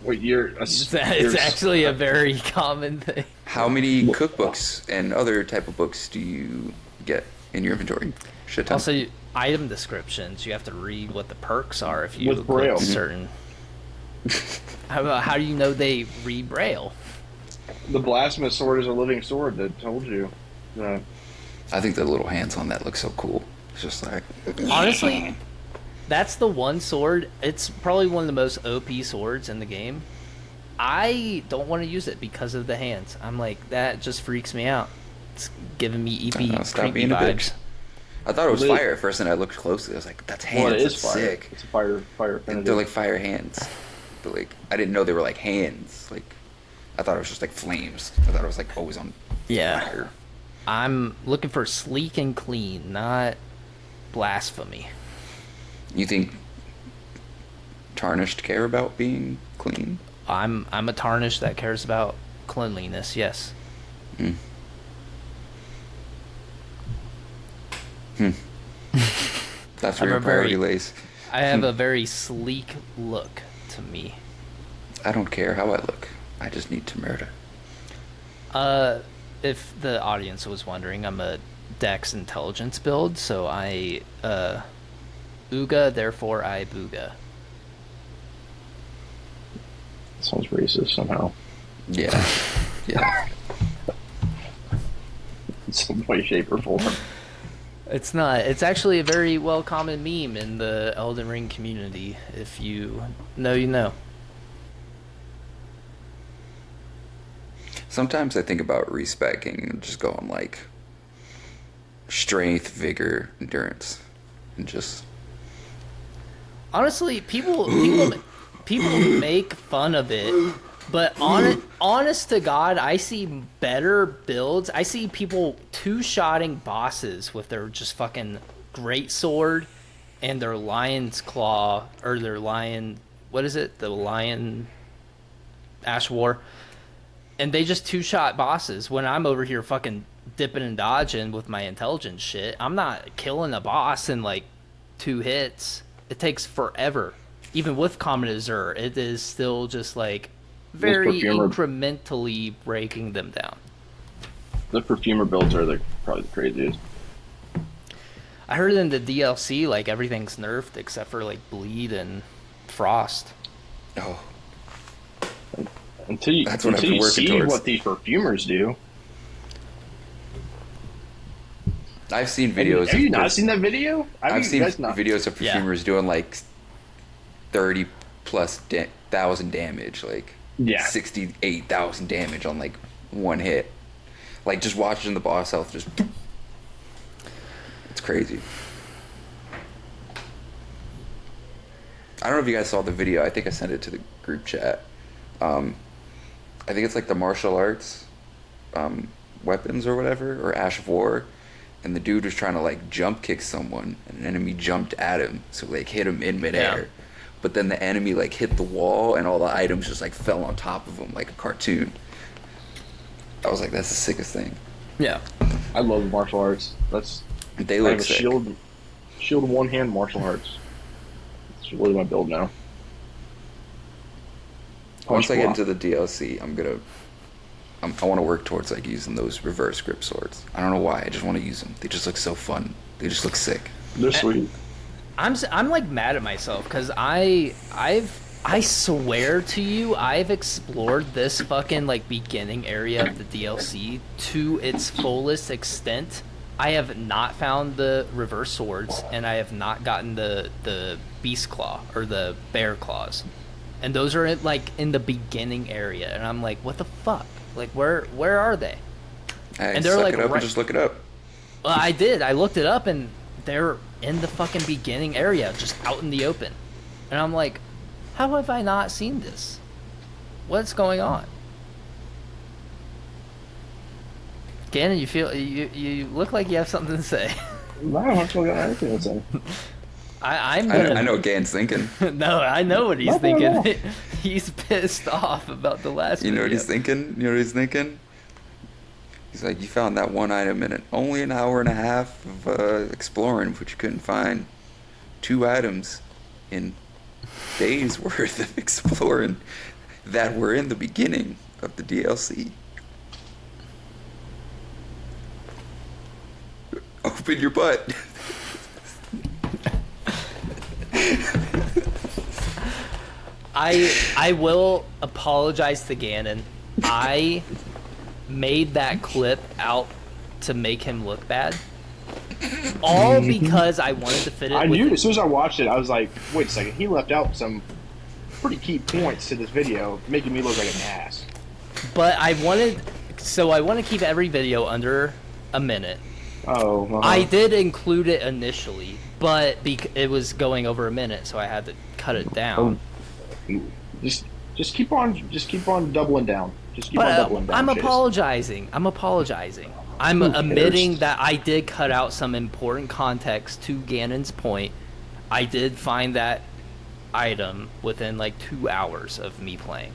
[SPEAKER 3] Wait, you're
[SPEAKER 1] It's actually a very common thing.
[SPEAKER 2] How many cookbooks and other type of books do you get in your inventory? Shit ton.
[SPEAKER 1] Also, item descriptions. You have to read what the perks are if you
[SPEAKER 3] With Braille.
[SPEAKER 1] click certain. How do you know they read Braille?
[SPEAKER 3] the blasphemous sword is a living sword that told you.
[SPEAKER 2] I think the little hands on that look so cool. It's just like
[SPEAKER 1] Honestly, that's the one sword. It's probably one of the most OP swords in the game. I don't want to use it because of the hands. I'm like, that just freaks me out. It's giving me EP
[SPEAKER 2] stop
[SPEAKER 1] creepy
[SPEAKER 2] being a
[SPEAKER 1] vibes.
[SPEAKER 2] bitch. I thought it was
[SPEAKER 3] Really?
[SPEAKER 2] fire at first, and I looked closely. I was like, "That's hands.
[SPEAKER 3] Well, it is
[SPEAKER 2] That's
[SPEAKER 3] fire.
[SPEAKER 2] sick."
[SPEAKER 3] It's a fire
[SPEAKER 2] And
[SPEAKER 3] affinity.
[SPEAKER 2] they're like fire hands, but like I didn't know they were like hands. Like I thought it was just like flames. I thought it was like always on
[SPEAKER 1] Yeah.
[SPEAKER 2] fire.
[SPEAKER 1] I'm looking for sleek and clean, not blasphemy.
[SPEAKER 2] You think tarnished care about being clean?
[SPEAKER 1] I'm a tarnish that cares about cleanliness. Yes.
[SPEAKER 2] Hmm. That's where
[SPEAKER 1] I'm
[SPEAKER 2] your
[SPEAKER 1] a
[SPEAKER 2] priority
[SPEAKER 1] very-
[SPEAKER 2] lays.
[SPEAKER 1] I have a very sleek look to me.
[SPEAKER 2] I don't care how I look. I just need to murder.
[SPEAKER 1] If the audience was wondering, I'm a Dex intelligence build, so I Ooga, therefore I booga.
[SPEAKER 3] Sounds racist somehow.
[SPEAKER 2] Yeah. Yeah.
[SPEAKER 3] In some way, shape, or form.
[SPEAKER 1] It's not. It's actually a very well common meme in the Elden Ring community. If you know, you know.
[SPEAKER 2] Sometimes I think about respecking and just going like, strength, vigor, endurance, and just
[SPEAKER 1] Honestly, people make fun of it, but honest to God, I see better builds. I see people two-shotting bosses with their just fucking great sword and their lion's claw, or their lion, what is it? The lion ash war. And they just two-shot bosses when I'm over here fucking dipping and dodging with my intelligence shit. I'm not killing a boss in like 2 hits. It takes forever. Even with Common Azure, it is still just like very incrementally breaking them down.
[SPEAKER 3] The perfumer builds are probably the craziest.
[SPEAKER 1] I heard in the DLC, like, everything's nerfed except for, like, Bleed and Frost.
[SPEAKER 2] oh,
[SPEAKER 3] Until you see
[SPEAKER 2] towards.
[SPEAKER 3] what these perfumers do.
[SPEAKER 2] I've seen videos.
[SPEAKER 3] Have you not seen that video?
[SPEAKER 2] I've seen videos of perfumers doing like 30 plus thousand damage, like 68,000 damage on like one hit. Like just watching the boss health just. It's crazy. I don't know if you guys saw the video. I think I sent it to the group chat. I think it's like the martial arts weapons or whatever, or Ash of War. And the dude was trying to like jump kick someone, and an enemy jumped at him, so like hit him in midair. Yeah. But then the enemy like hit the wall, and all the items just like fell on top of him like a cartoon. I was like, that's the sickest thing.
[SPEAKER 1] Yeah,
[SPEAKER 3] I love martial arts.
[SPEAKER 2] They look sick.
[SPEAKER 3] Shield one hand martial arts. It's really my build now.
[SPEAKER 2] Once I get into the DLC, I want to work towards like using those reverse grip swords. I don't know why. I just want to use them. They just look so fun. They just look sick.
[SPEAKER 3] They're sweet.
[SPEAKER 1] I'm like mad at myself because I swear to you, I've explored this fucking like beginning area of the DLC to its fullest extent. I have not found the reverse swords, and I have not gotten the beast claw or the bear claws, and those are in the beginning area. And I'm like, what the fuck? Like, where are they?
[SPEAKER 2] Hey, and they're like, just look it up.
[SPEAKER 1] Well, I did. I looked it up, and they're in the fucking beginning area, just out in the open. And I'm like, how have I not seen this? What's going on? Gannon, you look like you have something to say.
[SPEAKER 3] No, I don't got anything to say.
[SPEAKER 2] I know what Gannon's thinking.
[SPEAKER 1] No, I know what he's thinking. He's pissed off about the last video.
[SPEAKER 2] You know what he's thinking? He's like, you found that one item in only an hour and a half of exploring, but you couldn't find 2 items in days worth of exploring that were in the beginning of the DLC. Open your butt.
[SPEAKER 1] I will apologize to Gannon. I made that clip out to make him look bad. All because I wanted to fit it.
[SPEAKER 3] I knew as soon as I watched it, I was like, wait a second, he left out some pretty key points to this video, making me look like an ass.
[SPEAKER 1] But I want to keep every video under a minute.
[SPEAKER 3] Oh. Uh-huh.
[SPEAKER 1] I did include it initially, but it was going over a minute, so I had to cut it down.
[SPEAKER 3] Just keep on doubling down. Just keep on doubling down.
[SPEAKER 1] I'm apologizing. I'm admitting that I did cut out some important context to Gannon's point. I did find that item within like 2 hours of me playing,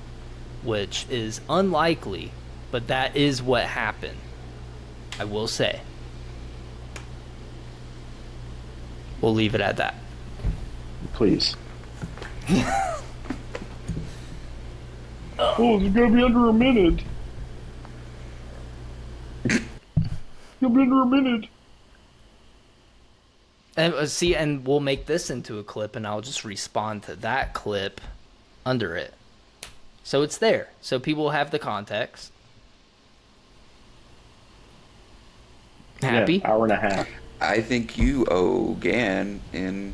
[SPEAKER 1] which is unlikely, but that is what happened. I will say. We'll leave it at that.
[SPEAKER 3] Please. Oh, it's gonna be under a minute. It'll be under a minute.
[SPEAKER 1] And and we'll make this into a clip, and I'll just respond to that clip under it. So it's there. So people have the context. Happy?
[SPEAKER 3] Yeah, hour and a half.
[SPEAKER 2] I think you owe Gann an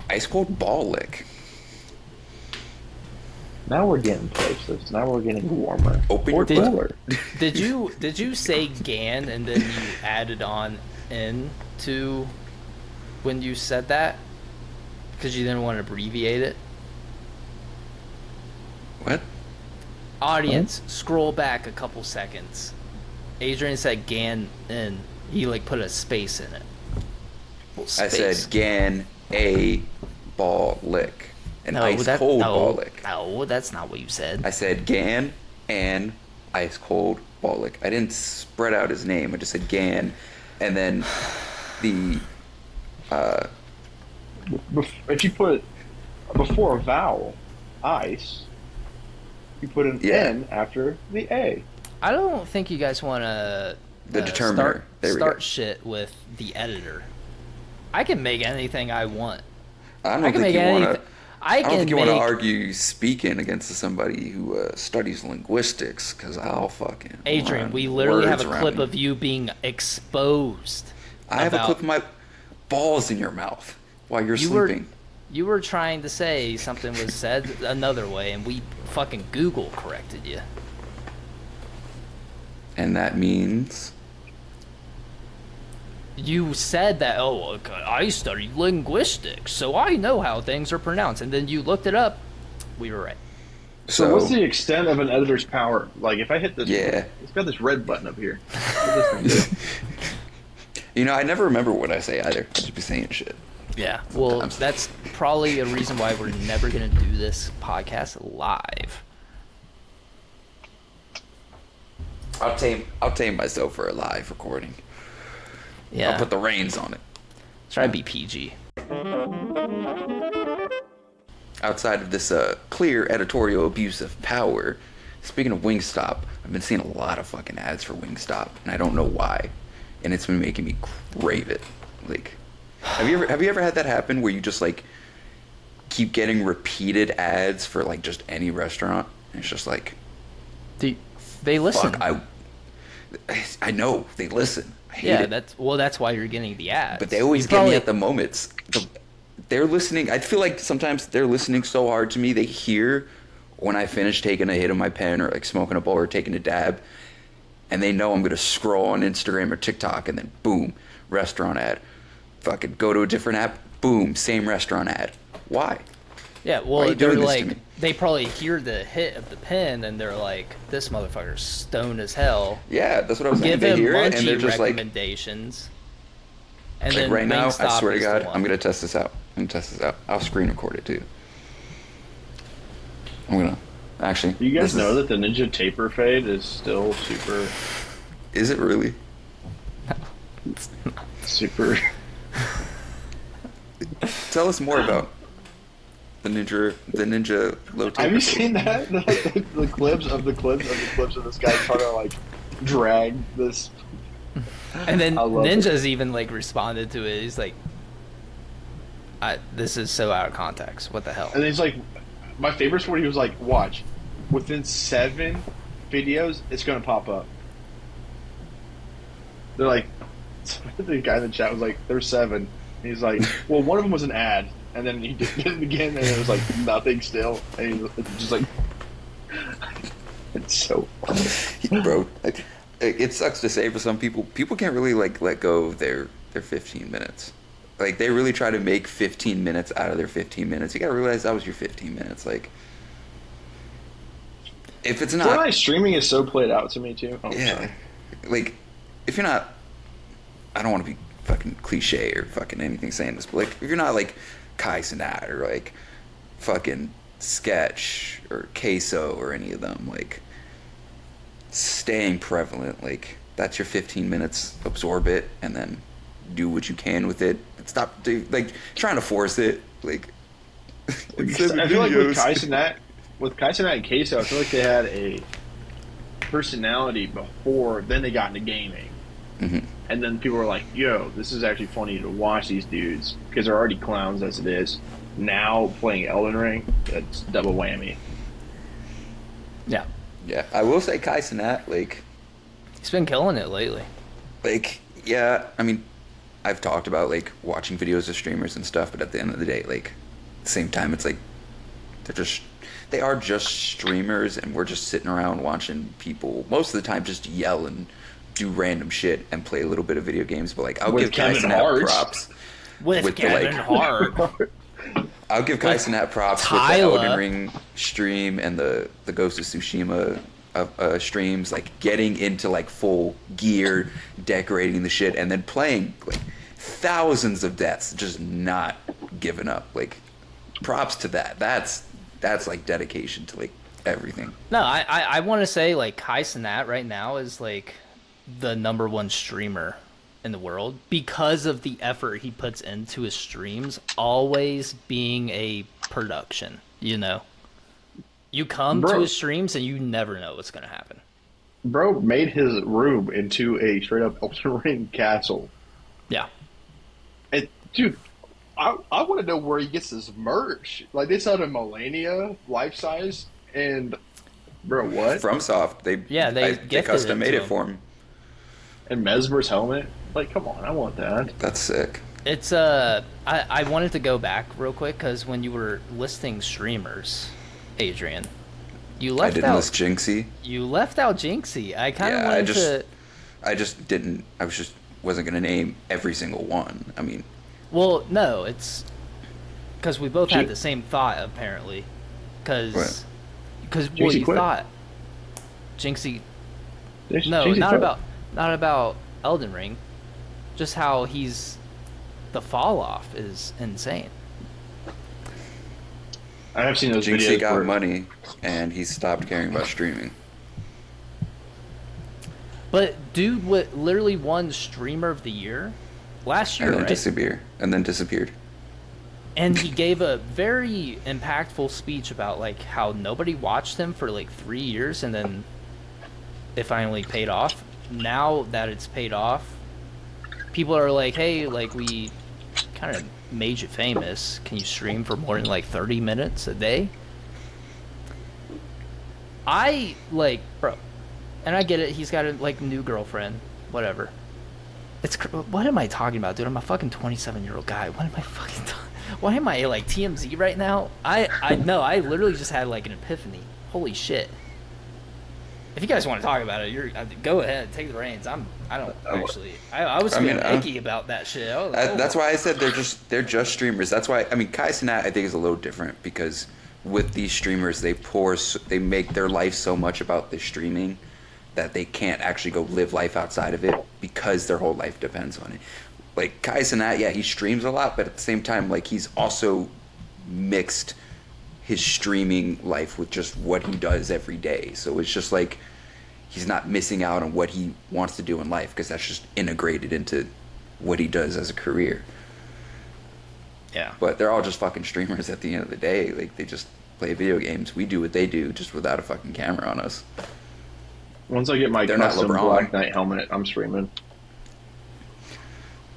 [SPEAKER 2] Ice Cold Ball Lick.
[SPEAKER 3] Now we're getting places. Now we're getting warmer.
[SPEAKER 2] Open
[SPEAKER 3] or
[SPEAKER 2] your butt.
[SPEAKER 3] cooler.
[SPEAKER 1] Did you say Gan and then you added on in to when you said that? Because you didn't want to abbreviate it?
[SPEAKER 2] What?
[SPEAKER 1] Audience, scroll back a couple seconds. Adrian said Gan in. He like put a space in it.
[SPEAKER 2] I
[SPEAKER 1] Space.
[SPEAKER 2] said Gan a ball lick. An ice cold ball lick.
[SPEAKER 1] No, that's not what you said.
[SPEAKER 2] I said Gan and ice cold ball lick. I didn't spread out his name. I just said Gan, and then the
[SPEAKER 3] If you put before a vowel, ice, you put an
[SPEAKER 2] Yeah.
[SPEAKER 3] N after the A.
[SPEAKER 1] I don't think you guys want to
[SPEAKER 2] The determiner. There we
[SPEAKER 1] start
[SPEAKER 2] go.
[SPEAKER 1] shit with the editor. I can make anything I want.
[SPEAKER 2] I don't
[SPEAKER 1] I can
[SPEAKER 2] think
[SPEAKER 1] make
[SPEAKER 2] you want
[SPEAKER 1] anything.
[SPEAKER 2] to.
[SPEAKER 1] I
[SPEAKER 2] I don't
[SPEAKER 1] can
[SPEAKER 2] think you want to
[SPEAKER 1] make.
[SPEAKER 2] argue speaking against somebody who studies linguistics, because I'll fucking.
[SPEAKER 1] Adrian,
[SPEAKER 2] run
[SPEAKER 1] we literally have
[SPEAKER 2] words
[SPEAKER 1] a
[SPEAKER 2] around
[SPEAKER 1] clip
[SPEAKER 2] you.
[SPEAKER 1] of you being exposed.
[SPEAKER 2] I have a
[SPEAKER 1] about-
[SPEAKER 2] clip of my balls in your mouth while you're
[SPEAKER 1] You were-
[SPEAKER 2] sleeping.
[SPEAKER 1] You were trying to say something was said another way, and we fucking Google corrected you.
[SPEAKER 2] And that means.
[SPEAKER 1] You said that, oh, okay, I studied linguistics, so I know how things are pronounced. And then you looked it up. We were right.
[SPEAKER 3] So what's the extent of an editor's power? Like if I hit this,
[SPEAKER 2] Yeah.
[SPEAKER 3] it's got this red button up here. What does this thing do?
[SPEAKER 2] You know, I never remember what I say either. I just be saying shit.
[SPEAKER 1] Yeah, well,
[SPEAKER 2] Sometimes.
[SPEAKER 1] that's probably a reason why we're never going to do this podcast live.
[SPEAKER 2] I'll tame myself for a live recording.
[SPEAKER 1] Yeah,
[SPEAKER 2] I'll put the reins on it.
[SPEAKER 1] try to be PG.
[SPEAKER 2] Outside of this clear editorial abuse of power, speaking of Wingstop, I've been seeing a lot of fucking ads for Wingstop, and I don't know why, and it's been making me crave it. Like, have you ever had that happen where you just like keep getting repeated ads for like just any restaurant, and it's just like,
[SPEAKER 1] They listen.
[SPEAKER 2] fuck, I know they listen. I hate
[SPEAKER 1] Yeah,
[SPEAKER 2] it.
[SPEAKER 1] that's why you're getting the ads.
[SPEAKER 2] But they always
[SPEAKER 1] You
[SPEAKER 2] get me
[SPEAKER 1] probably-
[SPEAKER 2] at the moments. They're listening. I feel like sometimes they're listening so hard to me. They hear when I finish taking a hit of my pen or like smoking a bowl or taking a dab, and they know I'm gonna scroll on Instagram or TikTok, and then boom, restaurant ad. Fucking go to a different app. Boom, same restaurant ad. Why?
[SPEAKER 1] Yeah,
[SPEAKER 2] Why are
[SPEAKER 1] well,
[SPEAKER 2] you
[SPEAKER 1] they're
[SPEAKER 2] doing this to
[SPEAKER 1] like,
[SPEAKER 2] me?
[SPEAKER 1] they probably hear the hit of the pen, and they're like, this motherfucker's stoned as hell.
[SPEAKER 2] Yeah, that's what I was saying.
[SPEAKER 1] Give
[SPEAKER 2] They
[SPEAKER 1] him
[SPEAKER 2] hear it and
[SPEAKER 1] munchy
[SPEAKER 2] they're just like
[SPEAKER 1] recommendations. And
[SPEAKER 2] like
[SPEAKER 1] then
[SPEAKER 2] right now, I
[SPEAKER 1] Wingstop
[SPEAKER 2] swear to
[SPEAKER 1] is the
[SPEAKER 2] God,
[SPEAKER 1] one.
[SPEAKER 2] I'm gonna test this out. I'll screen record it too. I'm gonna actually.
[SPEAKER 3] Do you guys
[SPEAKER 2] this
[SPEAKER 3] know
[SPEAKER 2] is-
[SPEAKER 3] that the Ninja Taper Fade is still super,
[SPEAKER 2] Is it really?
[SPEAKER 3] super?
[SPEAKER 2] Tell us more about the ninja low taper.
[SPEAKER 3] Have you seen that? The clips of this guy trying to like drag this.
[SPEAKER 1] And then
[SPEAKER 3] I love
[SPEAKER 1] Ninja's even like responded to it. He's like, "This is so out of context. What the hell?"
[SPEAKER 3] And he's like, my favorite story. He was like, watch, within 7 videos, it's gonna pop up. They're like, the guy in the chat was like, there's 7. And he's like, well, one of them was an ad, and then he did it again, and it was like nothing still, and he's just like, it's so funny.
[SPEAKER 2] Bro, it sucks to say for some people. People can't really like let go of their 15 minutes. Like they really try to make 15 minutes out of their 15 minutes. You gotta realize that was your 15 minutes. Like if it's not,
[SPEAKER 3] Fortnite streaming is so played out to me too. Oh,
[SPEAKER 2] yeah,
[SPEAKER 3] sorry.
[SPEAKER 2] like if you're not, I don't want to be fucking cliche or fucking anything saying this, but like if you're not like Kai Cenat or like fucking Sketch or Queso or any of them, like staying prevalent, like that's your 15 minutes. Absorb it and then do what you can with it. Stop trying to force it. Like
[SPEAKER 3] I feel like with Kai Cenat and Queso, I feel like they had a personality before, then they got into gaming.
[SPEAKER 2] Mhm.
[SPEAKER 3] And then people were like, yo, this is actually funny to watch these dudes, because they're already clowns as it is. Now playing Elden Ring, that's double whammy.
[SPEAKER 1] Yeah,
[SPEAKER 2] Yeah, I will say Kai Cenat, like
[SPEAKER 1] he's been killing it lately.
[SPEAKER 2] yeah, I mean, I've talked about like watching videos of streamers and stuff, but at the end of the day, like at the same time, it's like they are just streamers, and we're just sitting around watching people most of the time just yell and do random shit and play a little bit of video games. But like, I'll
[SPEAKER 3] With
[SPEAKER 2] give Kai
[SPEAKER 3] Kevin
[SPEAKER 2] Cenat
[SPEAKER 3] Hart.
[SPEAKER 2] props.
[SPEAKER 1] With Kevin Hart.
[SPEAKER 2] I'll give Kai Cenat props with the Elden Ring stream and the Ghost of Tsushima streams, like getting into like full gear, decorating the shit, and then playing like thousands of deaths, just not giving up. Like, props to that. That's like dedication to like everything.
[SPEAKER 1] No, I want to say like Kai Cenat right now is like the #1 streamer in the world because of the effort he puts into his streams always being a production, you know. You come to his streams and you never know what's going to happen.
[SPEAKER 3] Bro made his room into a straight up Elden Ring castle.
[SPEAKER 1] Yeah.
[SPEAKER 3] And dude, I want to know where he gets his merch. Like, they sell a Melania life size, and bro, what?
[SPEAKER 2] FromSoft, they custom made it for him.
[SPEAKER 3] And Mesmer's helmet. Like, come on, I want that.
[SPEAKER 2] That's sick.
[SPEAKER 1] It's I wanted to go back real quick because when you were listing streamers, Adrian, you left out
[SPEAKER 2] list Jinxie.
[SPEAKER 1] You left out Jinxie. I kind of wanted to.
[SPEAKER 2] I just didn't. Wasn't gonna name every single one. I mean.
[SPEAKER 1] Well, no, it's because we both had the same thought apparently. Because well, you thought Jinxie. No,
[SPEAKER 3] Jinxie
[SPEAKER 1] not about Elden Ring. Just how the fall off is insane.
[SPEAKER 3] I have seen those
[SPEAKER 2] Jinxie
[SPEAKER 3] videos.
[SPEAKER 2] got money, and he stopped caring about streaming.
[SPEAKER 1] But dude, literally won Streamer of the Year last year, right?
[SPEAKER 2] And then disappeared.
[SPEAKER 1] And he gave a very impactful speech about like how nobody watched him for like 3 years, and then it finally paid off. Now that it's paid off, people are like, hey, like, we kind of made you famous. Can you stream for more than like 30 minutes a day? Bro, and I get it. He's got a like new girlfriend, whatever. What am I talking about, dude? I'm a fucking 27-year-old guy. What am I fucking why am I like TMZ right now? I know. I literally just had like an epiphany. Holy shit. If you guys want to talk about it, go ahead, take the reins. I was feeling icky about that shit.
[SPEAKER 2] That's why I said they're just streamers. That's why Kai Cenat I think is a little different because with these streamers they make their life so much about the streaming that they can't actually go live life outside of it because their whole life depends on it. Like Kai Cenat, yeah, he streams a lot, but at the same time, like he's also mixed his streaming life with just what he does every day. So it's just like he's not missing out on what he wants to do in life because that's just integrated into what he does as a career.
[SPEAKER 1] Yeah.
[SPEAKER 2] But they're all just fucking streamers at the end of the day. Like, they just play video games. We do what they do, just without a fucking camera on us.
[SPEAKER 3] Once I get my custom Black Knight helmet, I'm streaming.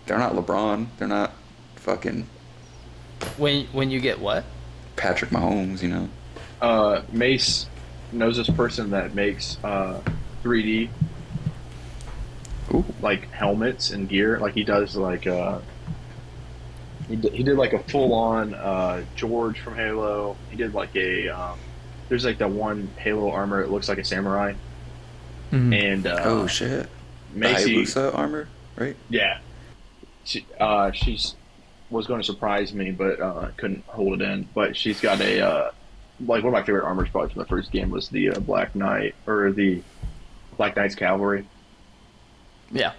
[SPEAKER 2] They're not LeBron. They're not fucking...
[SPEAKER 1] When you get what?
[SPEAKER 2] Patrick Mahomes, you know?
[SPEAKER 3] Mace knows this person that makes 3D like helmets and gear. Like, he does like he did like a full on George from Halo. He did like a there's like that one Halo armor. It looks like a samurai.
[SPEAKER 1] Mm-hmm.
[SPEAKER 3] And
[SPEAKER 2] oh shit,
[SPEAKER 3] Macy,
[SPEAKER 2] the Hayabusa armor, right?
[SPEAKER 3] Yeah, she's was going to surprise me, but couldn't hold it in. But she's got a like one of my favorite armors probably from the first game was the Black Knight or the Black Knight's Cavalry.
[SPEAKER 1] Yeah.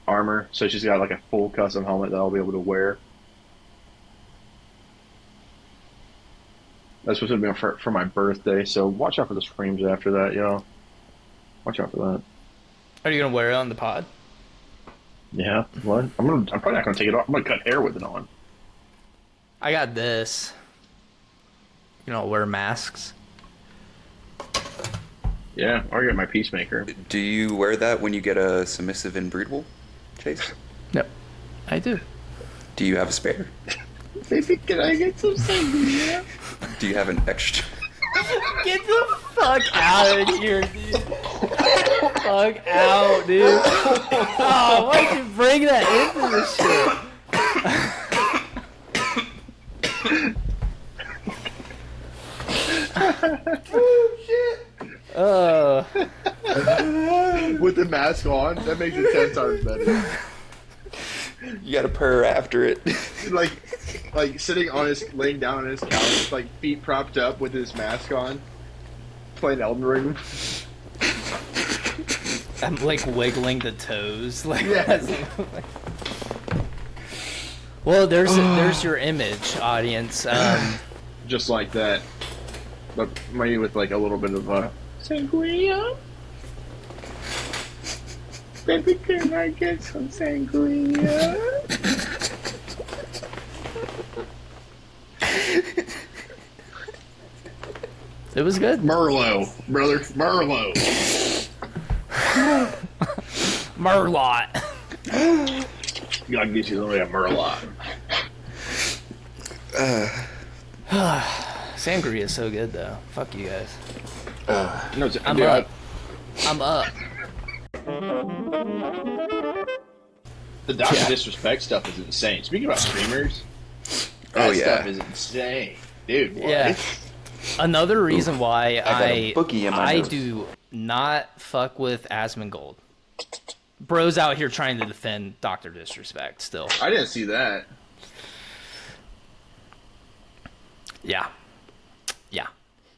[SPEAKER 3] Armor. So she's got like a full custom helmet that I'll be able to wear. That's supposed to be for my birthday, so watch out for the streams after that, yo. Watch out for that.
[SPEAKER 1] Are you gonna wear it on the pod?
[SPEAKER 3] Yeah. What? I'm probably not gonna take it off. I'm gonna cut hair with it on.
[SPEAKER 1] I got this. You know, wear masks.
[SPEAKER 3] Yeah, or get my Peacemaker.
[SPEAKER 2] Do you wear that when you get a submissive inbreedable, Chase?
[SPEAKER 1] No, I do.
[SPEAKER 2] Do you have a spare?
[SPEAKER 3] Baby, can I get some sangria?
[SPEAKER 2] Do you have an extra?
[SPEAKER 1] Get the fuck out of here, dude. Fuck out, dude. Oh, why'd you bring that into this shit?
[SPEAKER 2] Oh shit!
[SPEAKER 3] With the mask on, that makes it 10 times better.
[SPEAKER 2] You gotta purr after it.
[SPEAKER 3] Like sitting on laying down on his couch, like feet propped up with his mask on, playing Elden Ring.
[SPEAKER 1] I'm like wiggling the toes, like.
[SPEAKER 3] Yes.
[SPEAKER 1] Well, there's your image, audience.
[SPEAKER 3] Just like that, but maybe with like a little bit of sangria. Baby, can I get some sangria?
[SPEAKER 1] It was good.
[SPEAKER 3] Merlot, brother, Merlot.
[SPEAKER 1] Merlot.
[SPEAKER 3] Gotta get you something like a Merlot.
[SPEAKER 1] Sangria is so good though. Fuck you guys.
[SPEAKER 3] No,
[SPEAKER 1] I'm
[SPEAKER 3] dude,
[SPEAKER 1] up. I'm up.
[SPEAKER 3] The Dr. Disrespect stuff is insane. Speaking about streamers, that stuff is insane. Dude, what?
[SPEAKER 1] Yeah. Another reason why
[SPEAKER 2] got a boogie in my
[SPEAKER 1] I
[SPEAKER 2] nose.
[SPEAKER 1] do not fuck with Asmongold. Bro's out here trying to defend Dr. Disrespect still.
[SPEAKER 3] I didn't see that.
[SPEAKER 1] Yeah. Yeah.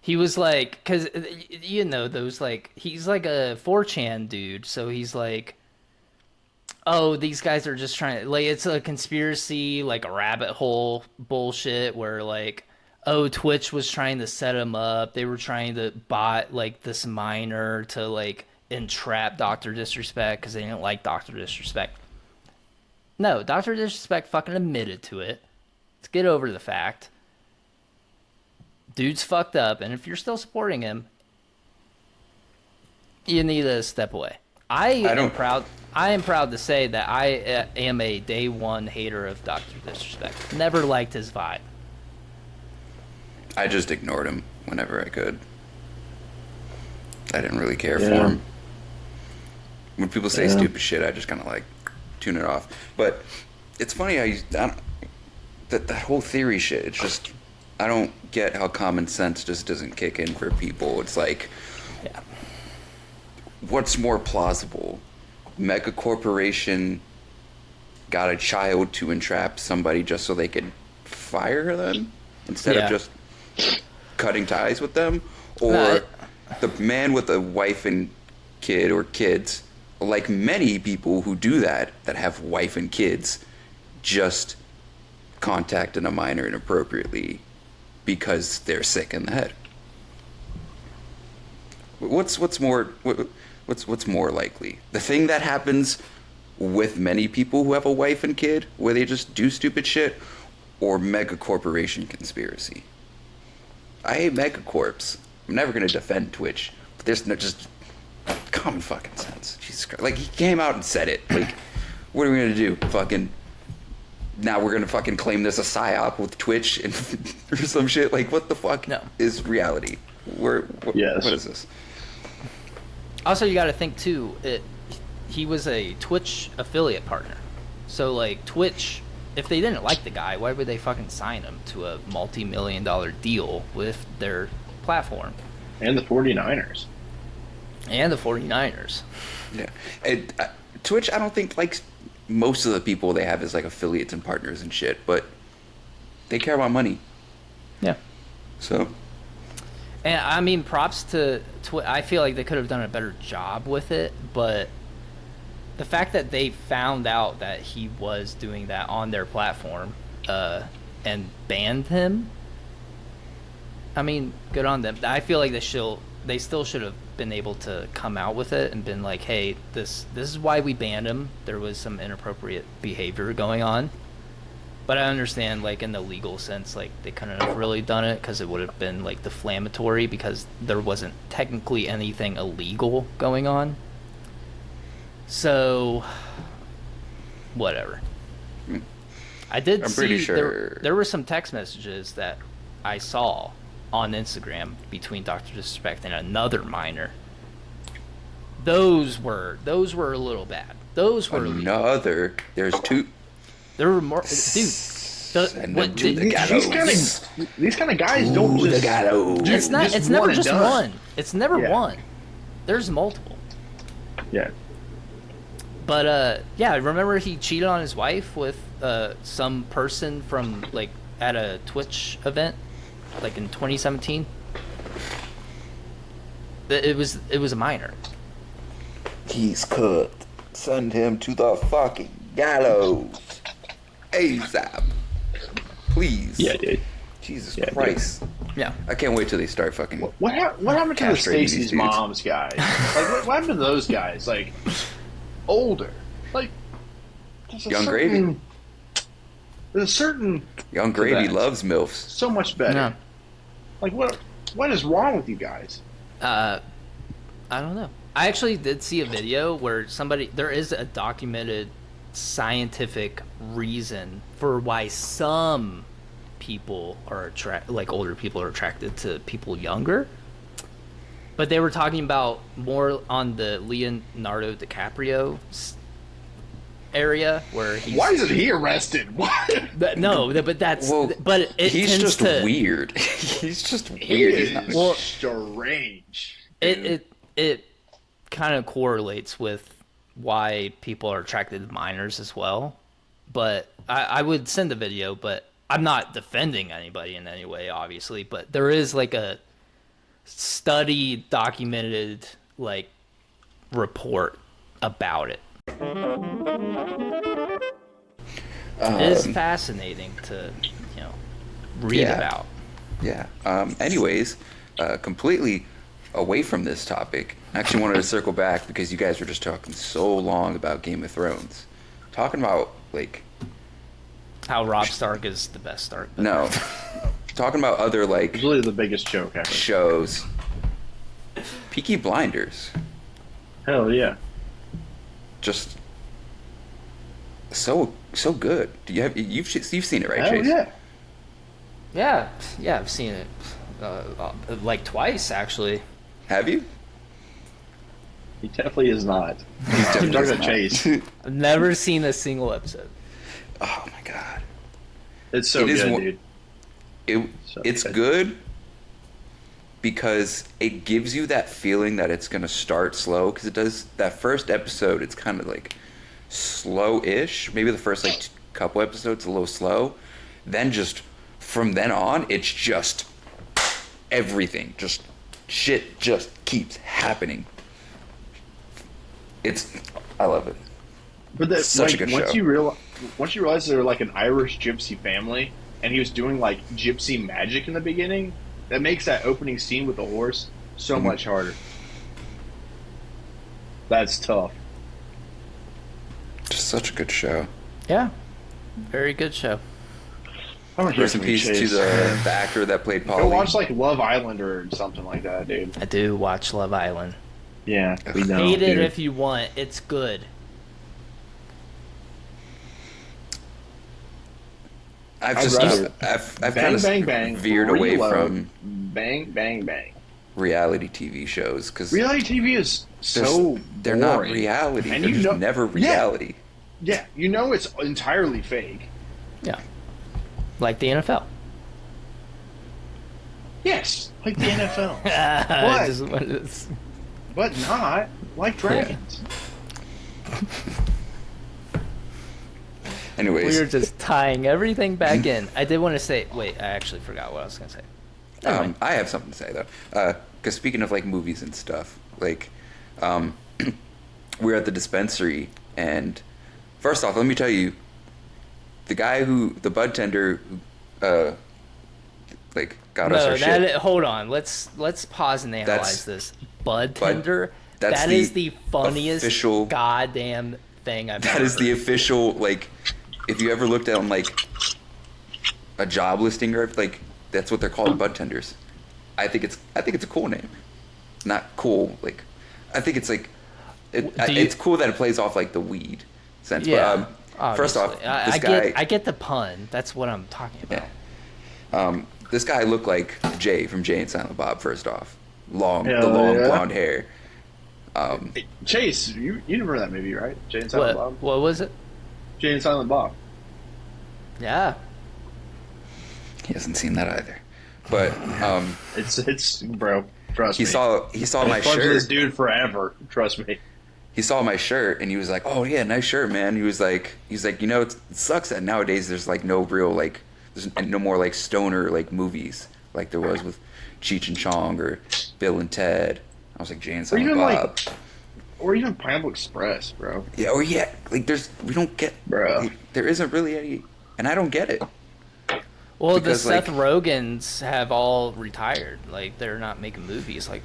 [SPEAKER 1] He was like, because, you know, those, like, he's like a 4chan dude, so he's like, oh, these guys are just trying to, like, it's a conspiracy, like a rabbit hole bullshit where, like, oh, Twitch was trying to set him up. They were trying to bot, like, this miner to, like, entrap Dr. Disrespect because they didn't like Dr. Disrespect. No, Dr. Disrespect fucking admitted to it. Let's get over the fact. Dude's fucked up, and if you're still supporting him, you need to step away. I am proud to say that I am a day one hater of Dr. Disrespect. Never liked his vibe.
[SPEAKER 2] I just ignored him whenever I could. I didn't really care for him. When people say stupid shit, I just kind of like tune it off. But it's funny how that whole theory shit. It's just I don't get how common sense just doesn't kick in for people. It's like, what's more plausible? Mega corporation got a child to entrap somebody just so they could fire them instead of just cutting ties with them, or the man with a wife and kid or kids, like many people who do that have wife and kids, just contacting a minor inappropriately because they're sick in the head. What's more likely? The thing that happens with many people who have a wife and kid, where they just do stupid shit, or mega corporation conspiracy? I hate megacorps. I'm never gonna defend Twitch, but there's no just common fucking sense. Jesus Christ! Like, he came out and said it. Like, what are we gonna do? Fucking now we're gonna fucking claim this a psyop with Twitch and or some shit. Like, what the fuck is reality? What is this?
[SPEAKER 1] Also, you got to think too. He was a Twitch affiliate partner, so like Twitch, if they didn't like the guy, why would they fucking sign him to a multi-million-dollar deal with their platform?
[SPEAKER 3] And the 49ers.
[SPEAKER 1] And the 49ers.
[SPEAKER 2] Yeah. Twitch, I don't think likes most of the people they have as like affiliates and partners and shit, but they care about money.
[SPEAKER 1] Yeah.
[SPEAKER 2] So.
[SPEAKER 1] And I mean, props to I feel like they could have done a better job with it, but the fact that they found out that he was doing that on their platform and banned him, I mean, good on them. I feel like they still should have been able to come out with it and been like, hey, this is why we banned him. There was some inappropriate behavior going on. But I understand, like, in the legal sense, like, they couldn't have really done it because it would have been, like, defamatory because there wasn't technically anything illegal going on. So, whatever. I did see
[SPEAKER 2] pretty sure
[SPEAKER 1] there were some text messages that I saw on Instagram between Dr. Disrespect and another minor. Those were a little bad. Those were
[SPEAKER 2] another. There's two.
[SPEAKER 1] There were more, dude.
[SPEAKER 2] Send them to the
[SPEAKER 3] These
[SPEAKER 2] gallows.
[SPEAKER 3] kind of guys don't
[SPEAKER 2] Ooh,
[SPEAKER 3] just.
[SPEAKER 2] the gallows.
[SPEAKER 1] It's not.
[SPEAKER 3] just
[SPEAKER 1] It's never
[SPEAKER 3] one and
[SPEAKER 1] just
[SPEAKER 3] done.
[SPEAKER 1] one. It's never
[SPEAKER 3] Yeah.
[SPEAKER 1] one. There's multiple.
[SPEAKER 3] Yeah.
[SPEAKER 1] But yeah, remember he cheated on his wife with some person from like at a Twitch event, like in 2017. It was a minor.
[SPEAKER 2] He's cooked. Send him to the fucking gallows. ASAP. Please.
[SPEAKER 3] Yeah, dude.
[SPEAKER 2] Jesus
[SPEAKER 3] Yeah,
[SPEAKER 2] Christ.
[SPEAKER 1] Yeah.
[SPEAKER 2] I can't wait till they start fucking.
[SPEAKER 3] What happened to the
[SPEAKER 2] Castrating these
[SPEAKER 3] Stacy's
[SPEAKER 2] dudes.
[SPEAKER 3] moms guys? Like, what happened to those guys? Like, older. Like, there's a
[SPEAKER 2] Young
[SPEAKER 3] certain-
[SPEAKER 2] Gravy.
[SPEAKER 3] There's a certain
[SPEAKER 2] Young Gravy
[SPEAKER 3] that.
[SPEAKER 2] loves MILFs.
[SPEAKER 3] so much better.
[SPEAKER 1] Yeah.
[SPEAKER 3] Like, what is wrong with you guys?
[SPEAKER 1] I don't know. I actually did see a video where there is a documented scientific reason for why some people are like older people are attracted to people younger. But they were talking about more on the Leonardo DiCaprio area where he's.
[SPEAKER 3] Why isn't he arrested? What?
[SPEAKER 1] But that's.
[SPEAKER 2] Well,
[SPEAKER 1] but it
[SPEAKER 2] he's
[SPEAKER 1] tends
[SPEAKER 2] just
[SPEAKER 1] to,
[SPEAKER 2] weird. He's just
[SPEAKER 3] He
[SPEAKER 2] weird.
[SPEAKER 3] is
[SPEAKER 2] He's not,
[SPEAKER 1] Well,
[SPEAKER 3] strange.
[SPEAKER 1] It kind of correlates with why people are attracted to minors as well. But I would send the video, but I'm not defending anybody in any way, obviously. But there is like a study documented like report about it. It is fascinating to read
[SPEAKER 2] Yeah.
[SPEAKER 1] about.
[SPEAKER 2] yeah. Anyways, completely away from this topic. I actually wanted to circle back because you guys were just talking so long about Game of Thrones. Talking about, like,
[SPEAKER 1] How Robb Stark is the best Stark.
[SPEAKER 2] no. Talking about other, like,
[SPEAKER 3] It's really the biggest joke ever.
[SPEAKER 2] shows. Peaky Blinders.
[SPEAKER 3] Hell yeah.
[SPEAKER 2] Just so good. You've seen it, right,
[SPEAKER 3] Hell
[SPEAKER 2] Chase?
[SPEAKER 3] yeah.
[SPEAKER 1] Yeah, I've seen it like twice actually.
[SPEAKER 2] Have you?
[SPEAKER 3] He definitely is not.
[SPEAKER 2] Definitely
[SPEAKER 3] I'm talking
[SPEAKER 2] not.
[SPEAKER 3] to Chase.
[SPEAKER 1] I've never seen a single episode.
[SPEAKER 2] Oh my god.
[SPEAKER 3] It's so
[SPEAKER 2] It is
[SPEAKER 3] good,
[SPEAKER 2] one-
[SPEAKER 3] dude.
[SPEAKER 2] It's good because it gives you that feeling that it's going to start slow, because it does. That first episode, it's kind of like slow-ish. Maybe the first like couple episodes a little slow. Then just from then on, it's just everything. Just shit just keeps happening. I love it.
[SPEAKER 3] But that,
[SPEAKER 2] Such a
[SPEAKER 3] like,
[SPEAKER 2] good
[SPEAKER 3] once
[SPEAKER 2] show.
[SPEAKER 3] you realize they're like an Irish gypsy family, and he was doing like gypsy magic in the beginning, that makes that opening scene with the horse so
[SPEAKER 2] Mm-hmm.
[SPEAKER 3] much harder. That's tough.
[SPEAKER 2] Just such a good show.
[SPEAKER 1] Yeah, very good show.
[SPEAKER 3] I'm gonna hear
[SPEAKER 2] Rest in
[SPEAKER 3] from you,
[SPEAKER 2] peace to
[SPEAKER 3] Chase.
[SPEAKER 2] the actor that played Paulie.
[SPEAKER 3] Go watch like Love Island or something like that, dude.
[SPEAKER 1] I do watch Love Island.
[SPEAKER 3] Yeah, we know.
[SPEAKER 1] Hate it
[SPEAKER 3] dude.
[SPEAKER 1] if you want. It's good.
[SPEAKER 2] I've
[SPEAKER 3] I'd
[SPEAKER 2] just
[SPEAKER 3] rather
[SPEAKER 2] I've
[SPEAKER 3] bang,
[SPEAKER 2] kind of
[SPEAKER 3] bang, bang,
[SPEAKER 2] veered away
[SPEAKER 3] reload,
[SPEAKER 2] from
[SPEAKER 3] bang, bang, bang.
[SPEAKER 2] reality TV shows because
[SPEAKER 3] Reality TV is so
[SPEAKER 2] they're not
[SPEAKER 3] boring.
[SPEAKER 2] reality.
[SPEAKER 3] And
[SPEAKER 2] They're
[SPEAKER 3] you
[SPEAKER 2] just
[SPEAKER 3] know-
[SPEAKER 2] never
[SPEAKER 3] Yeah.
[SPEAKER 2] reality.
[SPEAKER 3] Yeah, you know it's entirely fake.
[SPEAKER 1] Yeah, like the NFL.
[SPEAKER 3] Yes, like the NFL,
[SPEAKER 1] I just wanted to-
[SPEAKER 3] but not like dragons.
[SPEAKER 2] Anyways,
[SPEAKER 1] We're just tying everything back in. I did want to say. Wait, I actually forgot what I was gonna say. Never mind.
[SPEAKER 2] I have something to say though. Because speaking of like movies and stuff, like we're at the dispensary, and first off, let me tell you, the bud tender who like got us our shit.
[SPEAKER 1] Hold on. Let's pause and analyze this. Bud tender.
[SPEAKER 2] that's
[SPEAKER 1] That
[SPEAKER 2] the
[SPEAKER 1] is the funniest
[SPEAKER 2] official-
[SPEAKER 1] goddamn thing I've
[SPEAKER 2] That
[SPEAKER 1] ever
[SPEAKER 2] is the
[SPEAKER 1] heard.
[SPEAKER 2] official, like, if you ever looked on like a job listing or like that's what they're called, bud tenders. I think it's a cool name. Not cool, like I think it's like it's cool that it plays off like the weed sense.
[SPEAKER 1] Yeah.
[SPEAKER 2] But first off,
[SPEAKER 1] obviously.
[SPEAKER 2] this guy
[SPEAKER 1] I get the pun. That's what I'm talking about.
[SPEAKER 2] yeah. This guy looked like Jay from Jay and Silent Bob. First off, the long
[SPEAKER 3] Yeah.
[SPEAKER 2] blonde hair.
[SPEAKER 3] Hey, Chase, you remember that movie, right? Jay and Silent
[SPEAKER 1] What?
[SPEAKER 3] Bob.
[SPEAKER 1] What was it?
[SPEAKER 3] Jay and Silent Bob.
[SPEAKER 1] Yeah.
[SPEAKER 2] He hasn't seen that either. But
[SPEAKER 3] It's bro. Trust
[SPEAKER 2] he
[SPEAKER 3] me.
[SPEAKER 2] saw my
[SPEAKER 3] I've fucked with this
[SPEAKER 2] shirt.
[SPEAKER 3] dude forever. Trust me.
[SPEAKER 2] He saw my shirt and he was like, "Oh yeah, nice shirt, man." He's like, you know, it sucks that nowadays there's like no real like there's no more like stoner like movies like there was with Cheech and Chong or Bill and Ted. I was like, Jay and Silent Bob.
[SPEAKER 3] Or even Pineapple Express, bro.
[SPEAKER 2] Yeah, or yeah, like we don't get,
[SPEAKER 3] Bro.
[SPEAKER 2] like, there isn't really any, and I don't get it.
[SPEAKER 1] Well,
[SPEAKER 2] Because,
[SPEAKER 1] the Seth Rogans have all retired. Like, they're not making movies. Like,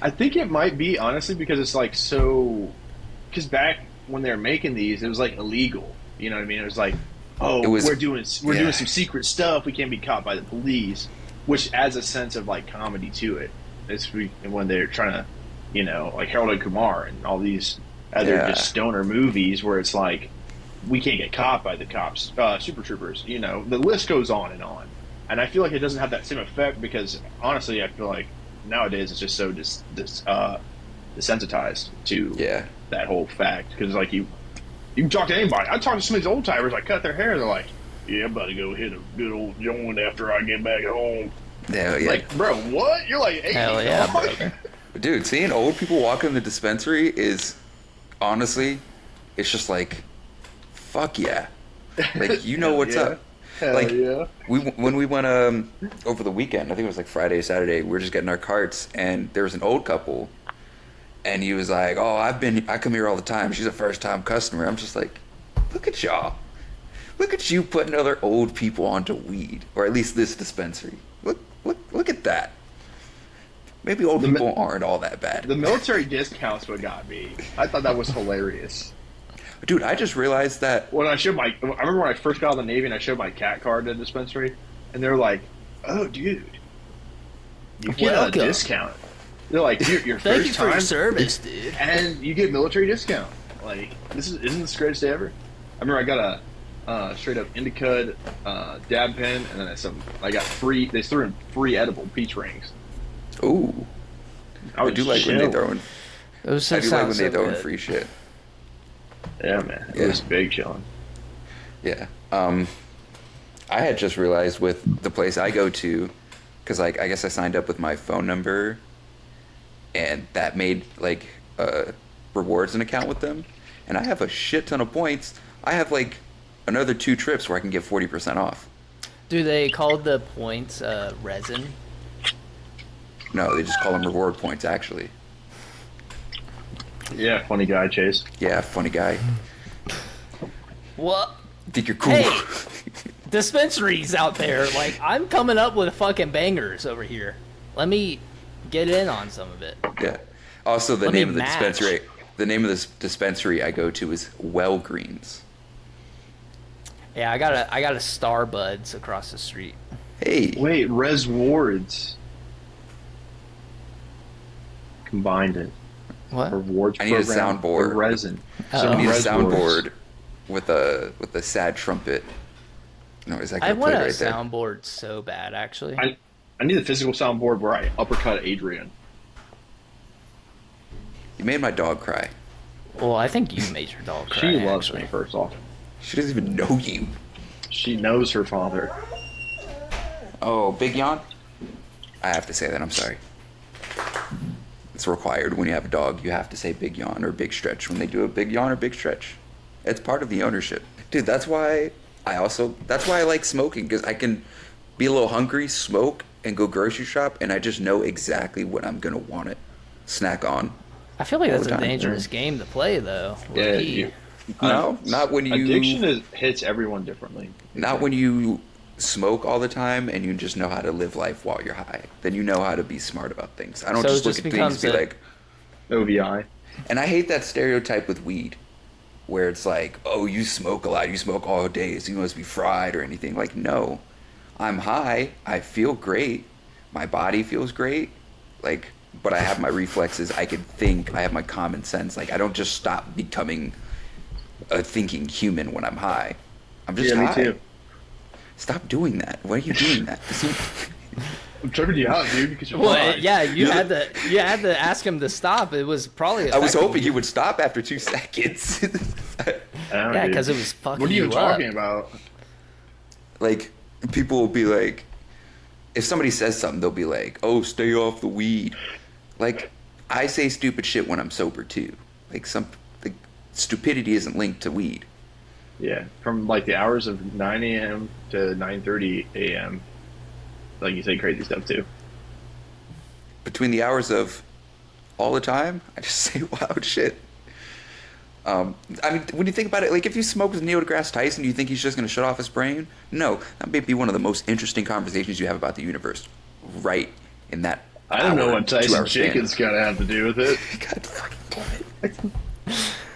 [SPEAKER 3] I think it might be honestly because it's like so. Because back when they were making these, it was like illegal. You know what I mean? It was like, oh, we're doing some secret stuff. We can't be caught by the police, which adds a sense of like comedy to it. It's when they're trying to, you know, like Harold and Kumar and all these other just stoner movies where it's like we can't get caught by the cops, Super Troopers. You know, the list goes on, and I feel like it doesn't have that same effect because honestly, I feel like nowadays it's just so desensitized to that whole fact because like you can talk to anybody. I talk to some of these old timers, I cut their hair, they're like, yeah, I'm about to go hit a good old joint after I get back home.
[SPEAKER 2] Yeah, yeah.
[SPEAKER 3] Like, bro, what? You're like 80.
[SPEAKER 1] hell yeah, brother.
[SPEAKER 2] Dude, seeing old people walk in the dispensary is honestly, it's just like, fuck yeah. Like, you know what's up.
[SPEAKER 3] Hell
[SPEAKER 2] like,
[SPEAKER 3] yeah.
[SPEAKER 2] when we went over the weekend, I think it was like Friday, Saturday, we were just getting our carts, and there was an old couple, and he was like, "Oh, I come here all the time. She's a first-time customer." I'm just like, look at y'all. Look at you putting other old people onto weed, or at least this dispensary. Look at that. Maybe old people aren't all that bad.
[SPEAKER 3] The military discounts what got me. I thought that was hilarious.
[SPEAKER 2] Dude, I just realized that.
[SPEAKER 3] I remember when I first got out of the Navy and I showed my cat card at the dispensary, and they're like, "Oh, dude, you get a discount." They're like, "Dude, your
[SPEAKER 1] Thank
[SPEAKER 3] first
[SPEAKER 1] you for
[SPEAKER 3] time,
[SPEAKER 1] your service, dude."
[SPEAKER 3] and you get military discount." Like, isn't this the greatest day ever? I remember I got a straight up indica dab pen, and then I got free. They threw in free edible peach rings.
[SPEAKER 2] Ooh, I do like when they throw in.
[SPEAKER 1] Those
[SPEAKER 2] I do like when
[SPEAKER 1] sound
[SPEAKER 2] they
[SPEAKER 1] so
[SPEAKER 2] throw in
[SPEAKER 1] good.
[SPEAKER 2] free shit.
[SPEAKER 3] Yeah, man, it
[SPEAKER 2] Yeah.
[SPEAKER 3] was big chilling.
[SPEAKER 2] Yeah. I had just realized with the place I go to, because like I guess I signed up with my phone number, and that made like rewards an account with them, and I have a shit ton of points. I have like another 2 trips where I can get 40% off.
[SPEAKER 1] Do they call the points resin?
[SPEAKER 2] No, they just call them reward points actually.
[SPEAKER 3] Yeah, funny guy, Chase.
[SPEAKER 2] Yeah, funny guy.
[SPEAKER 1] What?
[SPEAKER 2] Think you're cool.
[SPEAKER 1] Hey, dispensaries out there. Like, I'm coming up with fucking bangers over here. Let me get in on some of it.
[SPEAKER 2] Yeah. Also, the
[SPEAKER 1] Let me
[SPEAKER 2] name of the
[SPEAKER 1] match.
[SPEAKER 2] dispensary. The name of this dispensary I go to is Well Greens.
[SPEAKER 1] Yeah, I got a Starbuds across the street.
[SPEAKER 2] Hey.
[SPEAKER 3] Wait, Res Wards combined it.
[SPEAKER 1] What?
[SPEAKER 3] Rewards
[SPEAKER 2] I need a
[SPEAKER 3] program
[SPEAKER 2] soundboard.
[SPEAKER 3] for resin.
[SPEAKER 1] Oh.
[SPEAKER 2] I need a
[SPEAKER 3] Res
[SPEAKER 2] soundboard with a sad trumpet. No, is that
[SPEAKER 1] I
[SPEAKER 2] gonna
[SPEAKER 1] want
[SPEAKER 2] play
[SPEAKER 1] a
[SPEAKER 2] right there?
[SPEAKER 1] soundboard so bad, actually.
[SPEAKER 3] I need a physical soundboard where I uppercut Adrian.
[SPEAKER 2] You made my dog cry.
[SPEAKER 1] Well, I think you made your dog cry.
[SPEAKER 3] She loves
[SPEAKER 1] actually.
[SPEAKER 3] me, first off.
[SPEAKER 2] She doesn't even know you.
[SPEAKER 3] She knows her father.
[SPEAKER 2] Oh, big yawn? I have to say that. I'm sorry. It's required when you have a dog. You have to say big yawn or big stretch when they do a big yawn or big stretch. It's part of the ownership. Dude, that's why I like smoking, because I can be a little hungry, smoke, and go grocery shop, and I just know exactly what I'm going to want to snack on.
[SPEAKER 1] I feel like
[SPEAKER 2] All
[SPEAKER 1] that's
[SPEAKER 2] the
[SPEAKER 1] a
[SPEAKER 2] time.
[SPEAKER 1] dangerous game to play, though.
[SPEAKER 3] Yeah,
[SPEAKER 1] Low-key.
[SPEAKER 2] No, not when you...
[SPEAKER 3] Addiction hits everyone differently.
[SPEAKER 2] Not when you smoke all the time and you just know how to live life while you're high. Then you know how to be smart about things. I don't
[SPEAKER 1] So it
[SPEAKER 2] just look
[SPEAKER 1] just
[SPEAKER 2] at things and be
[SPEAKER 1] becomes
[SPEAKER 2] like...
[SPEAKER 3] OVI.
[SPEAKER 2] And I hate that stereotype with weed, where it's like, oh, you smoke a lot, you smoke all day, so you must be fried or anything. Like, no. I'm high, I feel great, my body feels great, like, but I have my reflexes, I can think, I have my common sense. Like, I don't just stop becoming a thinking human when I'm high. I'm just high.
[SPEAKER 3] Me too.
[SPEAKER 2] Stop doing that. Why are you doing that?
[SPEAKER 3] I'm tripping you out, dude, because you're
[SPEAKER 1] Well,
[SPEAKER 3] fine.
[SPEAKER 1] yeah, you had to ask him to stop. It was probably.
[SPEAKER 2] I was
[SPEAKER 1] affecting
[SPEAKER 2] hoping
[SPEAKER 1] you.
[SPEAKER 2] he would stop after 2 seconds.
[SPEAKER 3] I don't know,
[SPEAKER 1] Yeah,
[SPEAKER 3] dude.
[SPEAKER 1] because it was fucking.
[SPEAKER 3] What are you
[SPEAKER 1] you
[SPEAKER 3] talking
[SPEAKER 1] up.
[SPEAKER 3] about?
[SPEAKER 2] Like, people will be like, if somebody says something, they'll be like, "Oh, stay off the weed." Like, I say stupid shit when I'm sober too. Like stupidity isn't linked to weed.
[SPEAKER 3] Yeah, from like the hours of 9 a.m. to 9:30 a.m. Like you say crazy stuff too.
[SPEAKER 2] Between the hours of all the time, I just say wild shit. I mean, when you think about it, like if you smoke with Neil deGrasse Tyson, do you think he's just going to shut off his brain? No, that may be one of the most interesting conversations you have about the universe, right in that.
[SPEAKER 3] I don't know what Tyson
[SPEAKER 2] 2 hour span.
[SPEAKER 3] Chicken's got to have to do with it.
[SPEAKER 2] God fucking damn it!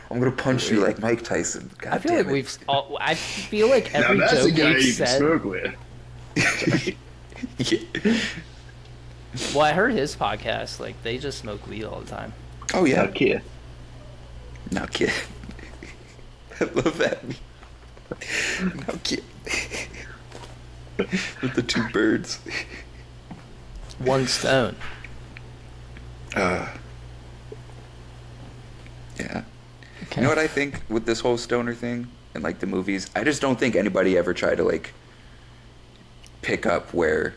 [SPEAKER 2] I'm gonna punch you like Mike Tyson. God
[SPEAKER 1] I feel
[SPEAKER 2] damn
[SPEAKER 1] like
[SPEAKER 2] it.
[SPEAKER 1] I feel like every
[SPEAKER 3] now that's the
[SPEAKER 1] joke
[SPEAKER 3] guy
[SPEAKER 1] we've
[SPEAKER 3] you can
[SPEAKER 1] said.
[SPEAKER 3] smoke with.
[SPEAKER 2] Yeah.
[SPEAKER 1] Well, I heard his podcast. Like they just smoke weed all the time.
[SPEAKER 2] Oh yeah.
[SPEAKER 3] Okay.
[SPEAKER 2] No kid. I love that. No kid. With the 2 birds.
[SPEAKER 1] One stone.
[SPEAKER 2] Yeah.
[SPEAKER 1] Okay.
[SPEAKER 2] You know what I think with this whole stoner thing and like the movies? I just don't think anybody ever tried to like pick up where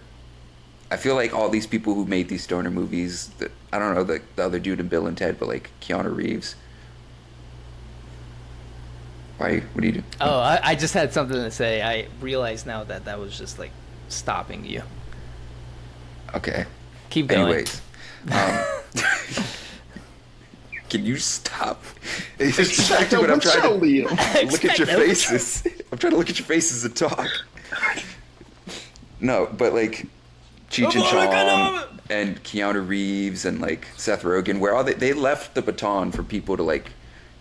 [SPEAKER 2] I feel like all these people who made these stoner movies, that I don't know the other dude in Bill and Ted, but like Keanu Reeves. Why? What do you do?
[SPEAKER 1] Oh, I just had something to say. I realize now that was just like stopping you.
[SPEAKER 2] Okay.
[SPEAKER 1] Keep going.
[SPEAKER 2] Anyways, can you stop? It's distracting when I'm trying to look at your faces. I'm trying to look at your faces and talk. No, but like Cheech and Chong and Keanu Reeves and like Seth Rogen, where all they left the baton for people to like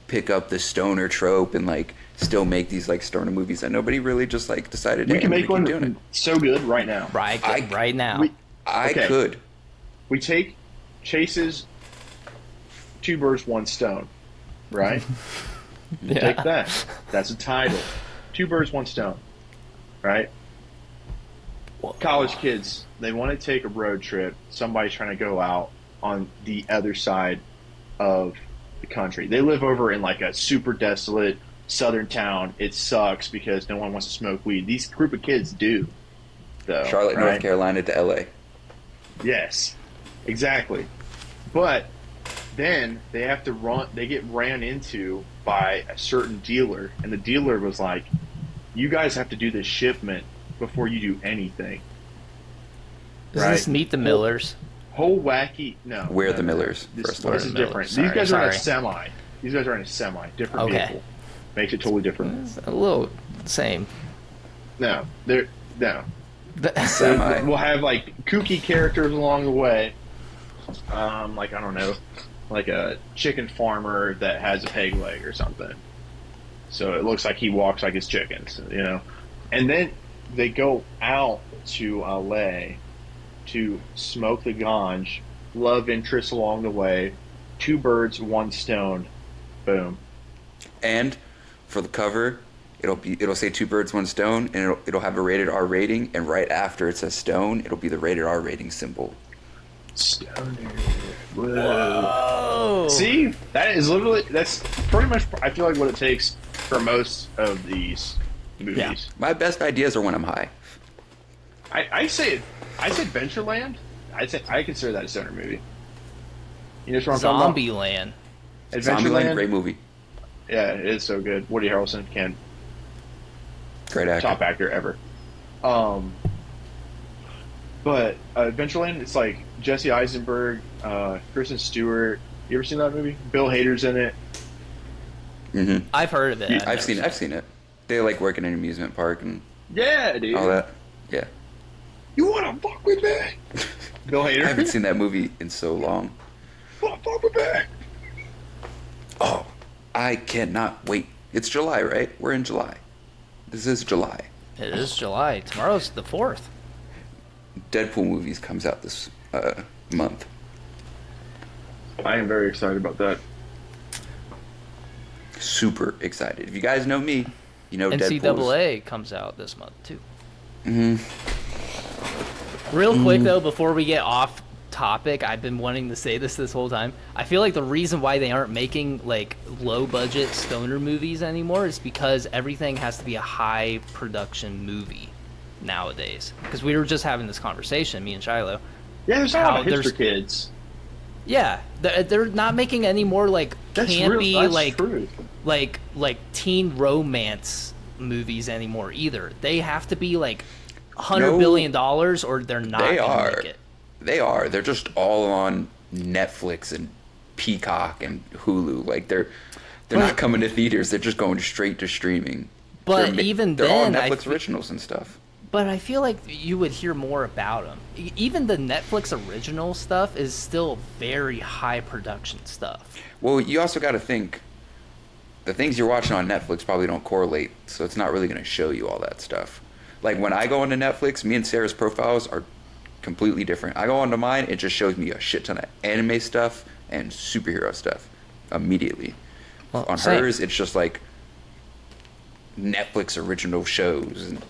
[SPEAKER 2] pick up the stoner trope and like still make these like stoner movies, and nobody really just like decided
[SPEAKER 3] We can make one
[SPEAKER 2] doing it.
[SPEAKER 3] so good right now.
[SPEAKER 1] Right now.
[SPEAKER 2] I
[SPEAKER 3] Okay.
[SPEAKER 2] could.
[SPEAKER 3] We take Chase's 2 birds, 1 stone, right?
[SPEAKER 1] Yeah.
[SPEAKER 3] Take that. That's a title. 2 birds, 1 stone, right? College kids, they want to take a road trip. Somebody's trying to go out on the other side of the country. They live over in like a super desolate southern town. It sucks because no one wants to smoke weed. These group of kids do, though.
[SPEAKER 2] Charlotte,
[SPEAKER 3] right?
[SPEAKER 2] North Carolina to LA.
[SPEAKER 3] Yes, exactly. But then they have to run. They get ran into by a certain dealer, and the dealer was like, "You guys have to do this shipment before you do anything."
[SPEAKER 1] Does this Meet the Millers?
[SPEAKER 3] Whole wacky. No,
[SPEAKER 2] We're
[SPEAKER 3] no,
[SPEAKER 2] the
[SPEAKER 3] no.
[SPEAKER 2] Millers.
[SPEAKER 3] This,
[SPEAKER 2] First
[SPEAKER 3] this
[SPEAKER 2] of
[SPEAKER 3] is
[SPEAKER 2] all.
[SPEAKER 3] different.
[SPEAKER 1] Sorry,
[SPEAKER 3] These guys are in a
[SPEAKER 1] sorry.
[SPEAKER 3] semi. These guys are in a semi. Different
[SPEAKER 1] Okay.
[SPEAKER 3] vehicle. Makes it totally different.
[SPEAKER 1] It's a little same.
[SPEAKER 3] No, they're no.
[SPEAKER 2] Semi.
[SPEAKER 3] We'll have like kooky characters along the way. Like I don't know, like a chicken farmer that has a peg leg or something. So it looks like he walks like his chickens, you know. And then they go out to LA to smoke the ganj, love interest along the way, 2 birds, 1 stone, boom.
[SPEAKER 2] And for the cover, it'll say 2 birds, 1 stone, and it'll have a rated R rating, and right after it says stone, it'll be the rated R rating symbol.
[SPEAKER 3] Stoner. Whoa.
[SPEAKER 1] Oh.
[SPEAKER 3] See, that's pretty much I feel like what it takes for most of these movies.
[SPEAKER 1] Yeah.
[SPEAKER 2] My best ideas are when I'm high.
[SPEAKER 3] I said Adventureland. I consider that a stoner movie. You know what I'm talking
[SPEAKER 1] Zombieland.
[SPEAKER 3] about?
[SPEAKER 2] Zombieland, great movie.
[SPEAKER 3] Yeah, it is so good. Woody Harrelson can
[SPEAKER 2] Great actor.
[SPEAKER 3] top actor ever. But Adventureland, it's like Jesse Eisenberg, Kristen Stewart. You ever seen that movie? Bill Hader's in it.
[SPEAKER 2] Mm-hmm.
[SPEAKER 1] I've heard of it.
[SPEAKER 2] I've seen it. They like work in an amusement park and
[SPEAKER 3] Yeah, dude.
[SPEAKER 2] all that. Yeah.
[SPEAKER 3] You wanna fuck with me? Bill Hader.
[SPEAKER 2] I haven't seen that movie in so long.
[SPEAKER 3] Wanna fuck with me?
[SPEAKER 2] Oh, I cannot wait. It's July, right? We're in July. This is July.
[SPEAKER 1] It is July. Tomorrow's the 4th.
[SPEAKER 2] Deadpool movies comes out this month.
[SPEAKER 3] I am very excited about that.
[SPEAKER 2] Super excited. If you guys know me, you know Deadpool's.
[SPEAKER 1] NCAA comes out this month too.
[SPEAKER 2] Mm-hmm.
[SPEAKER 1] Real quick though, before we get off topic, I've been wanting to say this whole time. I feel like the reason why they aren't making like low budget stoner movies anymore is because everything has to be a high production movie. nowadays. Because we were just having this conversation, me and Shiloh.
[SPEAKER 3] Yeah, there's a lot of
[SPEAKER 1] there's-
[SPEAKER 3] hipster kids.
[SPEAKER 1] Yeah, they're not making any more like
[SPEAKER 3] That's
[SPEAKER 1] campy,
[SPEAKER 3] real. That's
[SPEAKER 1] like
[SPEAKER 3] true.
[SPEAKER 1] like teen romance movies anymore either. They have to be like $100 billion or they're not
[SPEAKER 2] They
[SPEAKER 1] gonna
[SPEAKER 2] are.
[SPEAKER 1] make it.
[SPEAKER 2] They are. They're just all on Netflix and Peacock and Hulu. Like they're not coming to theaters. They're just going straight to streaming.
[SPEAKER 1] But
[SPEAKER 2] they're
[SPEAKER 1] even
[SPEAKER 2] they're all
[SPEAKER 1] then,
[SPEAKER 2] Netflix originals and stuff.
[SPEAKER 1] But I feel like you would hear more about them. Even the Netflix original stuff is still very high production stuff.
[SPEAKER 2] Well, you also got to think the things you're watching on Netflix probably don't correlate, so it's not really going to show you all that stuff. Like when I go into Netflix, me and Sarah's profiles are completely different. I go onto mine, it just shows me a shit ton of anime stuff and superhero stuff immediately.
[SPEAKER 1] Well,
[SPEAKER 2] on
[SPEAKER 1] same.
[SPEAKER 2] hers, it's just like Netflix original shows, and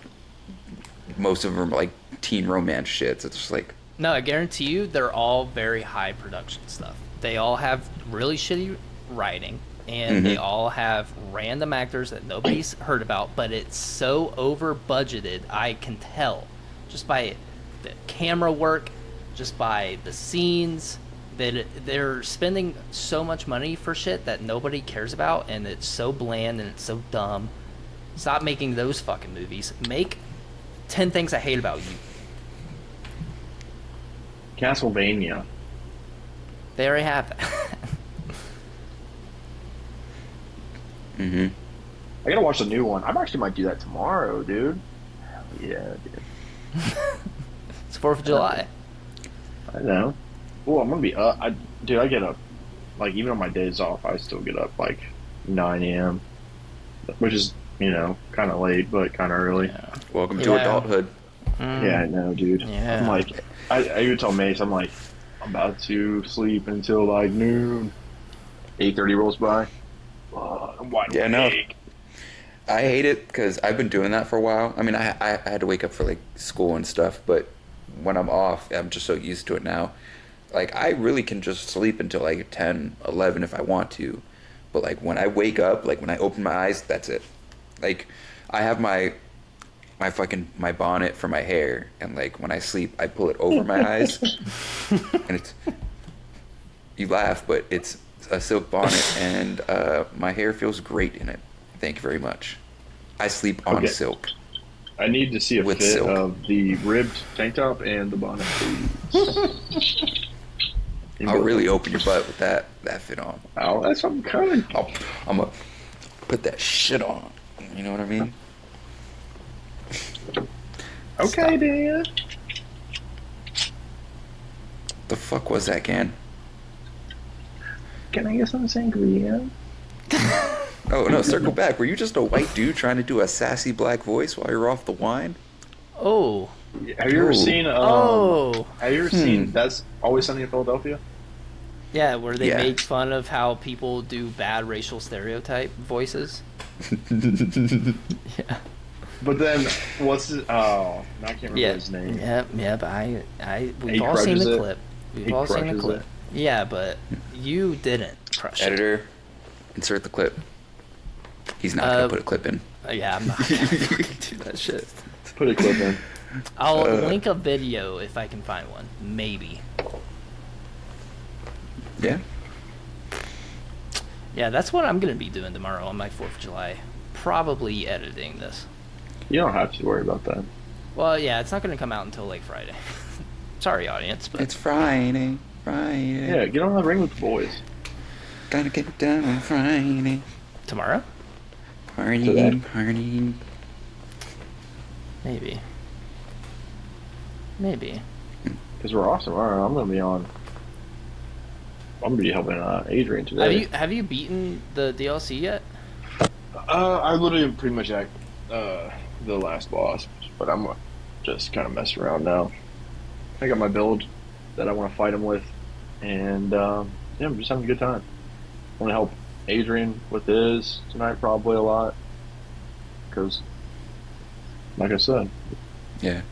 [SPEAKER 2] most of them are like teen romance shits. It's just like,
[SPEAKER 1] No, I guarantee you they're all very high production stuff. They all have really shitty writing, and they all have random actors that nobody's heard about, but it's so over budgeted, I can tell just by the camera work, just by the scenes, that they're spending so much money for shit that nobody cares about, and it's so bland and it's so dumb. Stop making those fucking movies. Make 10 Things I Hate About You.
[SPEAKER 3] Castlevania.
[SPEAKER 1] They already have that.
[SPEAKER 2] mm-hmm.
[SPEAKER 3] I gotta watch the new one. I actually might do that tomorrow, dude. Hell yeah, dude.
[SPEAKER 1] It's 4th of July.
[SPEAKER 3] I know. Well, I'm gonna be up. I get up. Like, even on my days off, I still get up like 9 a.m., which is, kind of late, but kind of early.
[SPEAKER 1] Yeah.
[SPEAKER 2] Welcome to adulthood.
[SPEAKER 3] Yeah, I know, dude.
[SPEAKER 1] Yeah.
[SPEAKER 3] I'm like, I even told Mace, I'm like, I'm about to sleep until like noon. 8:30 rolls by. I'm wide awake.
[SPEAKER 2] I hate it because I've been doing that for a while. I mean, I had to wake up for like school and stuff, but when I'm off, I'm just so used to it now. Like, I really can just sleep until like 10, 11 if I want to. But like when I wake up, like when I open my eyes, that's it. Like, I have my bonnet for my hair, and like when I sleep, I pull it over my eyes, and it's, you laugh, but it's a silk bonnet, and my hair feels great in it. Thank you very much. I sleep on silk.
[SPEAKER 3] I need to see a
[SPEAKER 2] With
[SPEAKER 3] fit
[SPEAKER 2] silk.
[SPEAKER 3] of the ribbed tank top and the bonnet, please.
[SPEAKER 2] I'll really open your butt with that fit on.
[SPEAKER 3] Oh, that's what I'm coming.
[SPEAKER 2] I'm gonna put that shit on. You know what I mean?
[SPEAKER 3] Okay, Dan.
[SPEAKER 2] The fuck was that, Gan?
[SPEAKER 3] Can I get some sangria?
[SPEAKER 2] Oh no, circle back. Were you just a white dude trying to do a sassy black voice while you're off the wine?
[SPEAKER 1] Oh.
[SPEAKER 3] Have you ever seen?
[SPEAKER 1] Oh.
[SPEAKER 3] Have you ever seen That's Always Sunny in Philadelphia?
[SPEAKER 1] Yeah, where they
[SPEAKER 2] Yeah.
[SPEAKER 1] make fun of how people do bad racial stereotype voices. Yeah.
[SPEAKER 3] But then, what's his? Oh, I can't remember his name.
[SPEAKER 1] Yep. We've
[SPEAKER 3] He
[SPEAKER 1] all seen
[SPEAKER 3] crushes
[SPEAKER 1] the
[SPEAKER 3] it.
[SPEAKER 1] clip. We've
[SPEAKER 3] He
[SPEAKER 1] all seen the
[SPEAKER 3] crushes
[SPEAKER 1] clip.
[SPEAKER 3] it.
[SPEAKER 1] Yeah, but you didn't crush it.
[SPEAKER 2] Editor, insert the clip. He's not gonna put a clip in.
[SPEAKER 1] Yeah, I'm not gonna do that shit.
[SPEAKER 3] Put a clip in.
[SPEAKER 1] I'll link a video if I can find one. Maybe.
[SPEAKER 2] Yeah.
[SPEAKER 1] Yeah, that's what I'm gonna be doing tomorrow on my 4th of July. Probably editing this.
[SPEAKER 3] You don't have to worry about that.
[SPEAKER 1] Well, yeah, it's not gonna come out until like Friday. Sorry, audience, but
[SPEAKER 2] It's Friday.
[SPEAKER 3] Yeah, get on the ring with the boys.
[SPEAKER 2] Gotta get down on Friday.
[SPEAKER 1] tomorrow?
[SPEAKER 3] Today?
[SPEAKER 2] Party.
[SPEAKER 1] Maybe.
[SPEAKER 3] Because we're off tomorrow. I'm gonna be helping Adrian today.
[SPEAKER 1] Have you beaten the DLC yet?
[SPEAKER 3] I literally pretty much act the last boss, but I'm just kind of messing around now. I got my build that I want to fight him with, and yeah, I'm just having a good time. I want to help Adrian with his tonight probably a lot, because, like I said,
[SPEAKER 2] Yeah.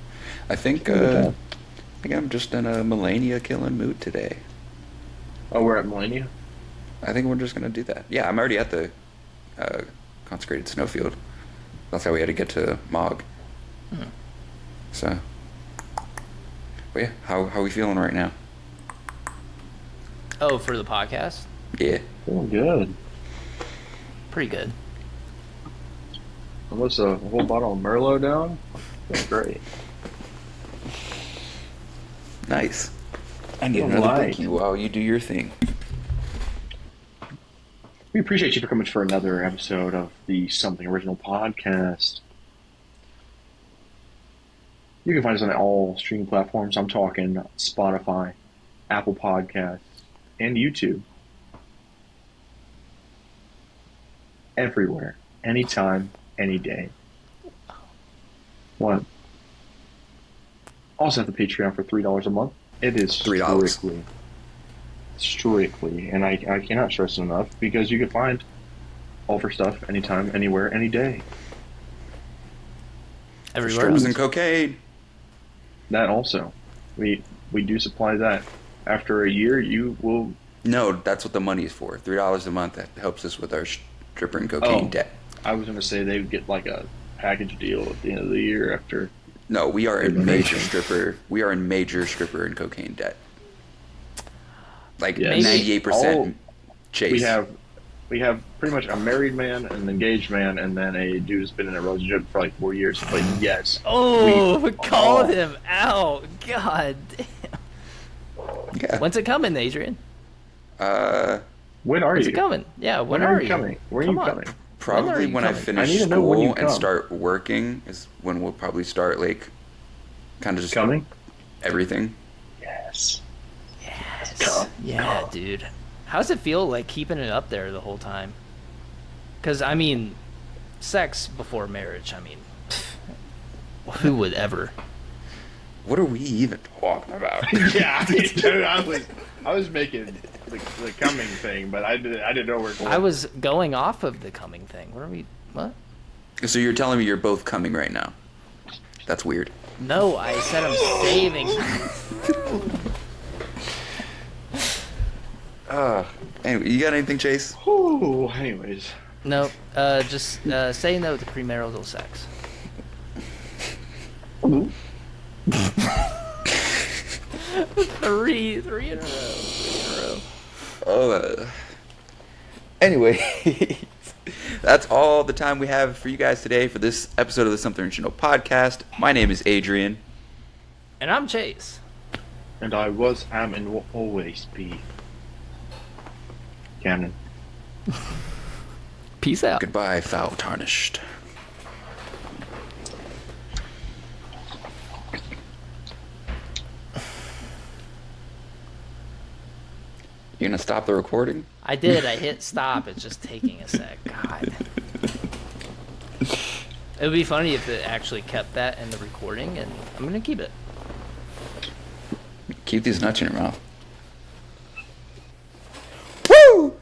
[SPEAKER 2] I think I'm just in a Melania killing mood today.
[SPEAKER 3] oh, we're at Melania.
[SPEAKER 2] I think we're just gonna do that. Yeah, I'm already at the consecrated snowfield. That's how we had to get to Mog. So, but yeah, how are we feeling right now?
[SPEAKER 1] Oh, for the podcast?
[SPEAKER 2] Yeah.
[SPEAKER 3] Feeling good.
[SPEAKER 1] Pretty good.
[SPEAKER 3] Almost a whole bottle of Merlot down. Feeling great.
[SPEAKER 2] Nice. I need
[SPEAKER 3] Feeling
[SPEAKER 2] another
[SPEAKER 3] light.
[SPEAKER 2] cookie while you do your thing.
[SPEAKER 3] We appreciate you for coming for another episode of the Something Original podcast. You can find us on all streaming platforms. I'm talking Spotify, Apple Podcasts, and YouTube. Everywhere, anytime, any day. What? Also have the Patreon for $3 a month. It is
[SPEAKER 2] $3.
[SPEAKER 3] strictly, and I cannot stress it enough, because you can find all of our stuff anytime, anywhere, any day.
[SPEAKER 1] Everywhere
[SPEAKER 2] Strips
[SPEAKER 1] else.
[SPEAKER 2] and cocaine.
[SPEAKER 3] That also, we do supply that. After a year, you will.
[SPEAKER 2] No, that's what the money is for. $3 a month. That helps us with our stripper and cocaine debt.
[SPEAKER 3] I was going to say they would get like a package deal at the end of the year after.
[SPEAKER 2] No, we are in
[SPEAKER 3] Donation.
[SPEAKER 2] major stripper. We are in major stripper and cocaine debt. Like
[SPEAKER 3] Yes.
[SPEAKER 2] 98% chase.
[SPEAKER 3] We have pretty much a married man, an engaged man, and then a dude who's been in a relationship for like 4 years. But yes.
[SPEAKER 1] Oh,
[SPEAKER 3] we
[SPEAKER 1] called
[SPEAKER 3] all-
[SPEAKER 1] him out. God damn.
[SPEAKER 2] Yeah.
[SPEAKER 1] When's it coming, Adrian?
[SPEAKER 3] When are
[SPEAKER 1] When's
[SPEAKER 3] you?
[SPEAKER 1] it coming? Yeah, when
[SPEAKER 3] are
[SPEAKER 1] are
[SPEAKER 3] you
[SPEAKER 1] you
[SPEAKER 3] coming? When are
[SPEAKER 1] Come
[SPEAKER 3] you
[SPEAKER 1] on.
[SPEAKER 3] coming?
[SPEAKER 2] Probably when I
[SPEAKER 1] coming?
[SPEAKER 3] I
[SPEAKER 2] finish
[SPEAKER 3] need to know when you
[SPEAKER 2] school and
[SPEAKER 3] come.
[SPEAKER 2] start working is when we'll probably start like kind of just
[SPEAKER 3] Coming?
[SPEAKER 2] everything.
[SPEAKER 3] Yes.
[SPEAKER 1] Yes.
[SPEAKER 3] Come.
[SPEAKER 1] Yeah, dude. How does it feel like keeping it up there the whole time? Because, I mean, sex before marriage, I mean, who would ever?
[SPEAKER 2] What are we even talking about?
[SPEAKER 3] Yeah, dude, I was making the coming thing, but I didn't know where it was.
[SPEAKER 1] I was going off of the coming thing. What?
[SPEAKER 2] So you're telling me you're both coming right now? That's weird.
[SPEAKER 1] No, I said I'm saving.
[SPEAKER 2] Anyway, you got anything, Chase?
[SPEAKER 3] Whew, anyways.
[SPEAKER 1] No, just say no to premarital sex. Three in a row.
[SPEAKER 2] Anyway, that's all the time we have for you guys today for this episode of the Something Original podcast. My name is Adrian.
[SPEAKER 1] And I'm Chase.
[SPEAKER 3] And I was, am, and will always be Gannon.
[SPEAKER 1] Peace out.
[SPEAKER 2] Goodbye, foul tarnished. You gonna stop the recording?
[SPEAKER 1] I did. I hit stop. It's just taking a sec. God. It would be funny if it actually kept that in the recording, and I'm going to keep it.
[SPEAKER 2] Keep these nuts in your mouth. Woo!